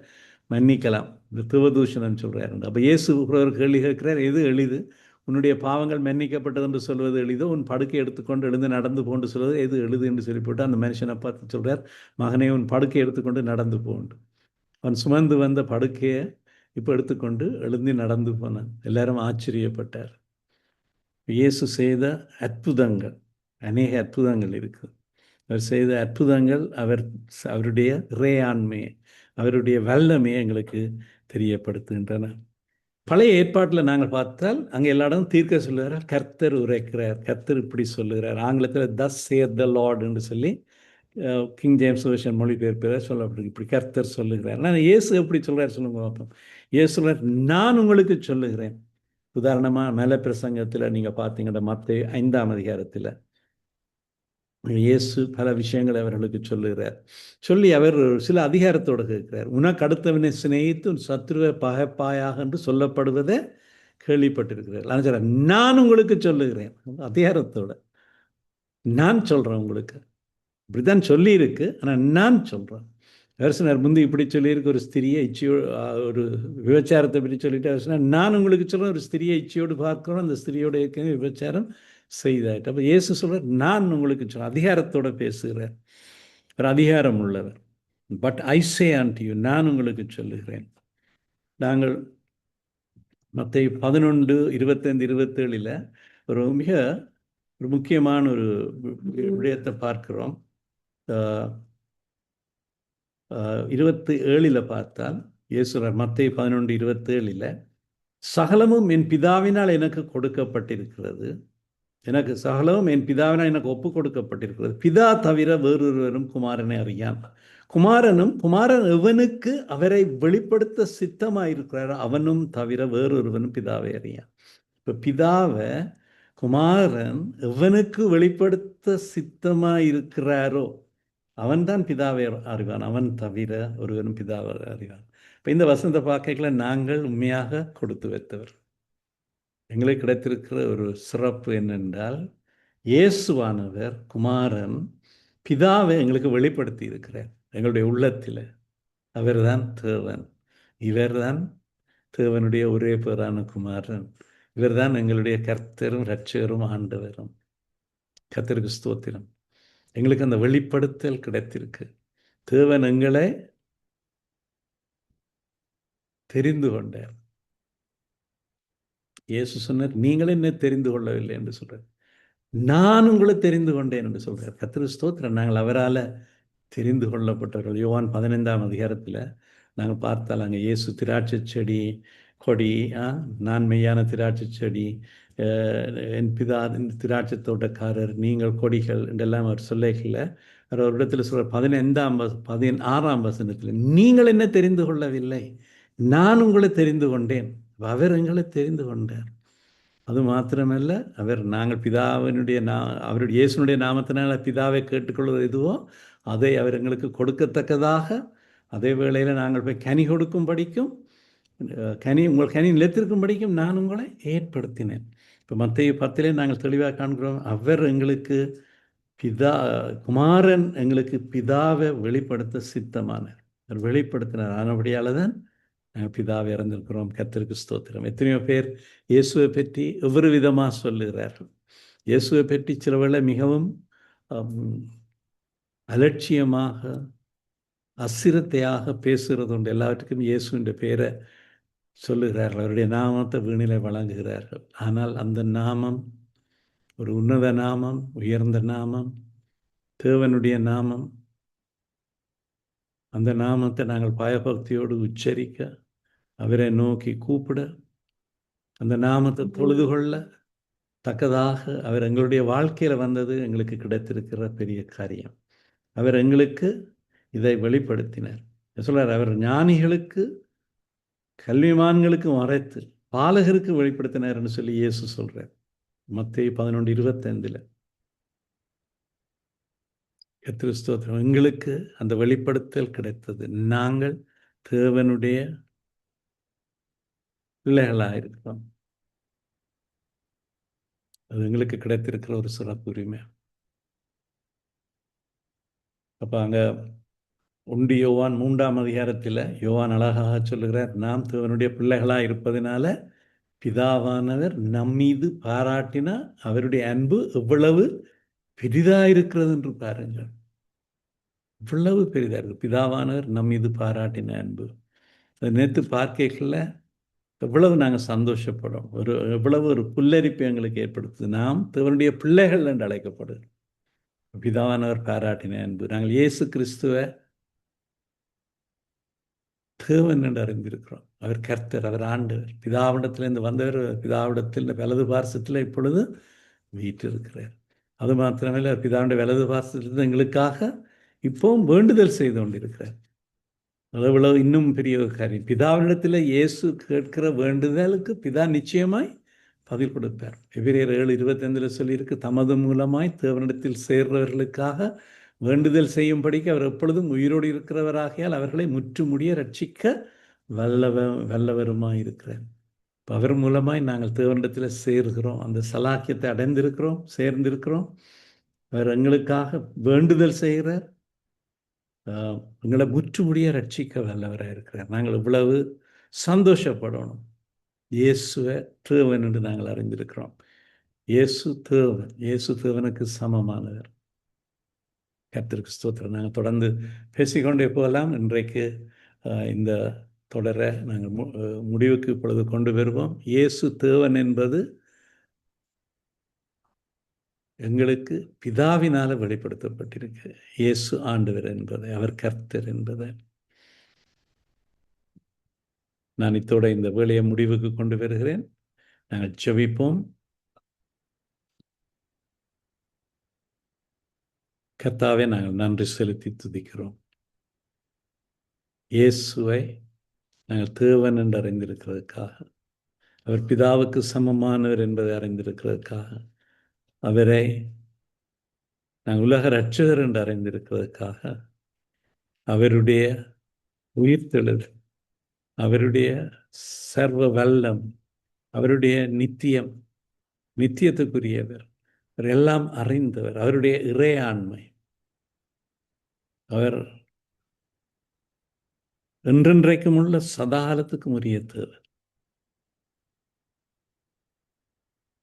மன்னிக்கலாம், இந்த தேவதூஷணம் சொல்கிறார். அப்போ இயேசு ஒரு கேள்வி கேட்கிறார், எது எளிது? உன்னுடைய பாவங்கள் மன்னிக்கப்பட்டது என்று சொல்வது எளிதோ, உன் படுக்கை எடுத்துக்கொண்டு எழுந்து நடந்து போன்று சொல்வது எது எளிது என்று சொல்லிவிட்டு அந்த மனுஷனை பார்த்து சொல்கிறார், மகனே உன் படுக்கை எடுத்துக்கொண்டு நடந்து போண்டு. அவன் சுமந்து வந்த படுக்கையை இப்போ எடுத்துக்கொண்டு எழுந்து நடந்து போனான். எல்லாரும் ஆச்சரியப்பட்டார். இயேசு செய்த அற்புதங்கள், அநேக அற்புதங்கள் இருக்குது. அவர் செய்த அற்புதங்கள் அவருடைய இறையாண்மையை, அவருடைய வல்லமையை எங்களுக்கு தெரியப்படுத்துகின்றன. பழைய ஏற்பாட்டில் நாங்கள் பார்த்தால் அங்கே எல்லா இடமும் தீர்க்க சொல்லுகிறார், கர்த்தர் உரைக்கிறார், கர்த்தர் இப்படி சொல்லுகிறார். ஆங்கிலத்தில் தஸ் சேர் த லார்ட் என்று சொல்லி கிங் ஜேம்ஸ் வெர்ஷன் மொழிபெயர்ப்பில் சொல்லப்படுது, இப்படி கர்த்தர் சொல்லுகிறார். ஆனால் இயேசு எப்படி சொல்கிறார் சொல்லுங்க பார்ப்போம். இயேசு சொல்கிறார், நான் உங்களுக்கு சொல்லுகிறேன். உதாரணமாக மேல பிரசங்கத்தில் நீங்கள் பார்த்தீங்கன்னா மத்தேயு 5ஆம் அதிகாரத்தில் இயேசு பல விஷயங்களை அவர்களுக்கு சொல்லுகிறார். சொல்லி அவர் சில அதிகாரத்தோடு கேட்கிறார். உனக்கு அடுத்தவனை சிநேகித்து சத்ருவை பகைப்பாயாக என்று சொல்லப்படுவதை கேள்விப்பட்டிருக்கிறார். ஆனால் நான் உங்களுக்கு சொல்லுகிறேன், அதிகாரத்தோட நான் சொல்கிறேன். உங்களுக்கு இப்படிதான் சொல்லியிருக்கு, ஆனால் நான் சொல்கிறேன். அரசனர் முந்தி இப்படி சொல்லியிருக்கு, ஒரு ஸ்திரியை ஒரு விபச்சாரத்தை பற்றி சொல்லிட்டு அரசனர், நான் உங்களுக்கு சொல்கிறேன், ஒரு ஸ்திரியை இச்சையோடு பார்க்குறோம், அந்த ஸ்திரியோட ஏற்கனவே விபச்சாரம் செய்தாயிட்டு. அப்போ இயேசு சொல்கிறார், நான் உங்களுக்கு சொல்கிறேன். அதிகாரத்தோடு பேசுகிறார், ஒரு அதிகாரம் உள்ளவர். But I say and you, நான் உங்களுக்கு சொல்லுகிறேன். நாங்கள் மத்தேயு 11:25-27 ஒரு முக்கியமான ஒரு விடயத்தை பார்க்கிறோம். 27 பார்த்தால் இயேசுவர் மத்தேயு 11:27 சகலமும் என் பிதாவினால் எனக்கு கொடுக்கப்பட்டிருக்கிறது, சகலமும் என் பிதாவினால் எனக்கு ஒப்பு கொடுக்கப்பட்டிருக்கிறது, பிதா தவிர வேறொருவரும் குமாரனை அறியான், குமாரன் எவனுக்கு அவரை வெளிப்படுத்த சித்தமாயிருக்கிறாரோ அவனும் தவிர வேறொருவனும் பிதாவை அறியான். இப்போ பிதாவை குமாரன் எவனுக்கு வெளிப்படுத்த சித்தமாயிருக்கிறாரோ அவன்தான் பிதாவை அறிவான், அவன் தவிர ஒருவனும் பிதாவை அறிவான். இப்போ இந்த வசனத்தை பார்க்கல நாங்கள் உண்மையாக கொடுத்து வைத்தவர். எங்களுக்கு கிடைத்திருக்கிற ஒரு சிறப்பு என்னென்றால், இயேசுவானவர் குமாரன் பிதாவை எங்களுக்கு வெளிப்படுத்தி இருக்கிறார் எங்களுடைய உள்ளத்தில். அவர்தான் தேவன், இவர்தான் தேவனுடைய ஒரே பேரான குமாரன், இவர்தான் எங்களுடைய கர்த்தரும் இரட்சகரும் ஆண்டவரும். கர்த்தருக்கு ஸ்தோத்திரம். எங்களுக்கு அந்த வெளிப்படுத்தல் கிடைத்திருக்கு. தேவன் எங்களை தெரிந்து கொண்டார். இயேசு சொன்னார், நீங்கள் என்ன தெரிந்து கொள்ளவில்லை என்று சொல்றார். நான் உங்களை தெரிந்து கொண்டேன் என்று சொல்றார். கர்த்தருக்கு ஸ்தோத்திரம். நாங்கள் அவரால் தெரிந்து கொள்ளப்பட்டவர்கள். யோவான் 15ஆம் அதிகாரத்தில் நாங்கள் பார்த்தால் அங்கே இயேசு திராட்சை செடி கொடி, நான் மெய்யான திராட்சை செடி, என் பிதா திராட்சை தோட்டக்காரர், நீங்கள் கொடிகள் என்றெல்லாம் அவர் சொல்லைகளில் அவர் ஒரு இடத்துல சொல்ற 16ஆம் வசனத்தில், நீங்கள் என்ன தெரிந்து கொள்ளவில்லை, நான் உங்களை தெரிந்து கொண்டேன். அவர் எங்களை தெரிந்து கொண்டார். அது மாத்திரமல்ல, நாங்கள் பிதாவினுடைய அவருடைய இயேசுனுடைய நாமத்தினால் பிதாவை கேட்டுக்கொள்வது எதுவோ அதை அவர் எங்களுக்கு கொடுக்கத்தக்கதாக, அதே வேளையில் நாங்கள் போய் கனி கொடுக்கும் படிக்கும், உங்கள் கனி நிலைத்திருக்கும் படிக்கும் நான் உங்களை ஏற்படுத்தினேன். இப்போ மத்தேயு 10 நாங்கள் தெளிவாக காண்கிறோம், அவர் எங்களுக்கு குமாரன் எங்களுக்கு பிதாவை வெளிப்படுத்த சித்தமானார். அவர் வெளிப்படுத்தினார். ஆனபடியால் தான் நாங்கள் பிதாவை இறந்திருக்கிறோம். கர்த்தருக்கு ஸ்தோத்திரம். எத்தனையோ பேர் இயேசுவை பற்றி ஒவ்வொரு விதமாக சொல்லுகிறார்கள். இயேசுவை பற்றி சில வேளை மிகவும் அலட்சியமாக அசிரத்தையாக பேசுகிறது உண்டு. எல்லாவற்றுக்கும் இயேசுவின் பெயரை சொல்லுகிறார்கள், அவருடைய நாமத்தை வீணிலை வழங்குகிறார்கள். ஆனால் அந்த நாமம் ஒரு உன்னத நாமம், உயர்ந்த நாமம், தேவனுடைய நாமம். அந்த நாமத்தை நாங்கள் பயபக்தியோடு உச்சரிக்க, அவரை நோக்கி கூப்பிட, அந்த நாமத்தை தொழுது கொள்ள தக்கதாக அவர் எங்களுடைய வாழ்க்கையில் வந்தது எங்களுக்கு கிடைத்திருக்கிற பெரிய காரியம். அவர் எங்களுக்கு இதை வெளிப்படுத்தினார். சொல்றார், அவர் ஞானிகளுக்கு கல்விமான்களுக்கு மறைத்து பாலகருக்கு வெளிப்படுத்தினார்னு சொல்லி இயேசு சொல்றார். மத்தேயு 11:25. கிறிஸ்தோத்திரம். எங்களுக்கு அந்த வெளிப்படுத்தல் கிடைத்தது. நாங்கள் தேவனுடைய பிள்ளைகளாக இருக்கிறோம். அது எங்களுக்கு கிடைத்திருக்கிற ஒரு சிறப்பு உரிமை. அப்போ அங்கே 1 யோவான் 3ஆம் அதிகாரத்தில் யோவான் அழகாக சொல்லுகிறார், நாம் தேவனுடைய பிள்ளைகளாக இருப்பதனால பிதாவானவர் நம்மீது பாராட்டின அவருடைய அன்பு எவ்வளவு பெரிதாக இருக்கிறது என்று பாருங்கள். இவ்வளவு பெரிதாக இருக்குது பிதாவானவர் நம்மீது பாராட்டின அன்பு. அதை நேற்று பார்க்கல எவ்வளவு நாங்கள் சந்தோஷப்படும், எவ்வளவு ஒரு புல்லரிப்பு எங்களுக்கு ஏற்படுத்துது. நாம் தேவனுடைய பிள்ளைகள் என்று அழைக்கப்படுது. பிதாவானவர் பாராட்டின அன்பு. நாங்கள் இயேசு கிறிஸ்துவை தேவன் என்று அறிந்திருக்கிறோம். அவர் கர்த்தர், அவர் ஆண்டவர், பிதாவிடத்திலிருந்து வந்தவர், பிதாவிடத்தில் வலது பார்சத்தில் இப்பொழுது வீற்றிருக்கிறார். அது மாத்திரமல்ல, பிதாவுடைய வலது பார்சத்திலிருந்து எங்களுக்காக இப்பவும் வேண்டுதல் செய்து கொண்டிருக்கிறார். அளவுளவு இன்னும் பெரிய காரியம். பிதாவினிடத்தில் இயேசு கேட்கிற வேண்டுதலுக்கு பிதா நிச்சயமாய் பதில் கொடுப்பார். எபிரேயர் 7:25 சொல்லியிருக்கு, தமது மூலமாய் தேவனிடத்தில் சேர்றவர்களுக்காக வேண்டுதல் செய்யும்படிக்கு அவர் எப்பொழுதும் உயிரோடு இருக்கிறவராகியால் அவர்களை முற்றுமுடிய ரட்சிக்க வல்லவருமாய் இருக்கிறார். இப்போ அவர் மூலமாய் நாங்கள் தேவனிடத்தில் சேர்கிறோம், அந்த சலாக்கியத்தை அடைந்திருக்கிறோம், சேர்ந்திருக்கிறோம். அவர் எங்களுக்காக வேண்டுதல் செய்கிறார், எங்களை முற்றுமுடிய ரட்சிக்க வல்லவராக இருக்கிறார். நாங்கள் இவ்வளவு சந்தோஷப்படணும். இயேசுவை தேவன் என்று நாங்கள் அறிந்திருக்கிறோம். இயேசு தேவன், இயேசு தேவனுக்கு சமமானவர். கர்த்தருக்கு ஸ்தோத்திரம். நாங்கள் தொடர்ந்து பேசிக்கொண்டே போகலாம். இன்றைக்கு இந்த தொடரை நாங்கள் முடிவுக்கு இப்பொழுது கொண்டு வருவோம். இயேசு தேவன் என்பது எங்களுக்கு பிதாவினால் வெளிப்படுத்தப்பட்டிருக்கு. இயேசு ஆண்டவர் என்பதை, அவர் கர்த்தர் என்பதை. நான் இத்தோட இந்த வேலையை முடிவுக்கு கொண்டு வருகிறேன். நாங்கள் ஜெபிப்போம். கர்த்தாவே, நாங்கள் நன்றி செலுத்தி துதிக்கிறோம். இயேசுவை நாங்கள் தேவன் என்று அறிந்திருக்கிறதுக்காக, அவர் பிதாவுக்கு சமமானவர் என்பதை அறிந்திருக்கிறதுக்காக, அவரை நாங்கள் உலக இரட்சகர் என்று அறிந்திருக்கிறதுக்காக, அவருடைய உயிர்த்தெழுதல், அவருடைய சர்வ வல்லம், அவருடைய நித்தியத்துக்குரியவர், அவர் எல்லாம் அறிந்தவர், அவருடைய இறையாண்மை, அவர் என்றென்றைக்கும் உள்ள சதாகாலத்துக்கும் உரிய தேவன்,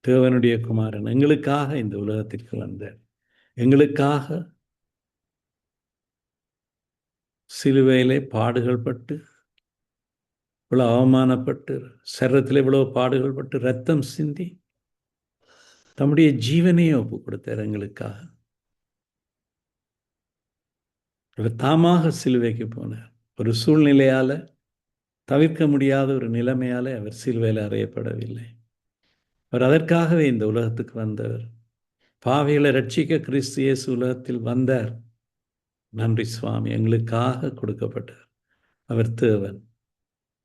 தேவனுடைய குமாரன் எங்களுக்காக இந்த உலகத்திற்கு வந்தார். எங்களுக்காக சிலுவையிலே பாடுகள் பட்டு, இவ்வளோ அவமானப்பட்டு, சரீரத்தில் இவ்வளோ பாடுகள் பட்டு, ரத்தம் சிந்தி தம்முடைய ஜீவனையே ஒப்பு கொடுத்தார் எங்களுக்காக. அவர் தாமாக சிலுவைக்கு போனார். ஒரு சூழ்நிலையால், தவிர்க்க முடியாத ஒரு நிலைமையால் அவர் சிலுவையில் அறையப்படவில்லை. அவர் அதற்காகவே இந்த உலகத்துக்கு வந்தவர். பாவிகளை ரட்சிக்க கிறிஸ்து இயேசு உலகத்தில் வந்தார். நன்றி சுவாமி. எங்களுக்காக கொடுக்கப்பட்டார். அவர் தேவன்,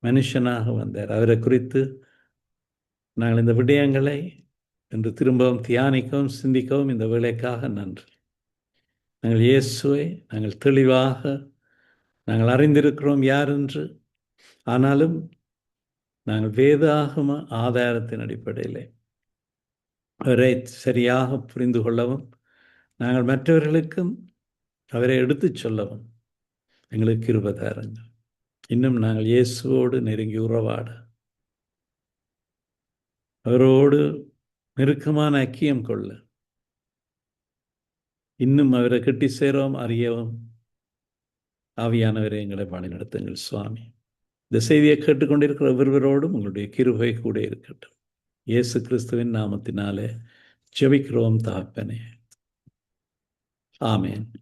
மனுஷனாக வந்தார். அவரை குறித்து நாங்கள் இந்த விடயங்களை என்று திரும்பவும் தியானிக்கவும் சிந்திக்கவும் இந்த வேலைக்காக நன்றி. நாங்கள் இயேசுவை நாங்கள் தெளிவாக நாங்கள் அறிந்திருக்கிறோம் யார் என்று. ஆனாலும் நாங்கள் வேதாகம ஆதாரத்தின் அடிப்படையில் அவரை சரியாக புரிந்து கொள்ளவும், நாங்கள் மற்றவர்களுக்கும் அவரை எடுத்துச் சொல்லவும் எங்களுக்கு கிருபை தாருங்கள். இன்னும் நாங்கள் இயேசுவோடு நெருங்கி உறவாட, அவரோடு நெருக்கமான ஐக்கியம் கொள்ள, இன்னும் அவரை கட்டி சேரவும் அறியவும் ஆவியானவரை எங்களை வழி நடத்துங்கள் சுவாமி. இந்த செய்தியை கேட்டுக்கொண்டிருக்கிற ஒவ்வொருவரோடும் உங்களுடைய கிருபை கூட இருக்கட்டும். இயேசு கிறிஸ்துவின் நாமத்தினாலே ஜெபிக்கிறோம் தகப்பனே. ஆமென்.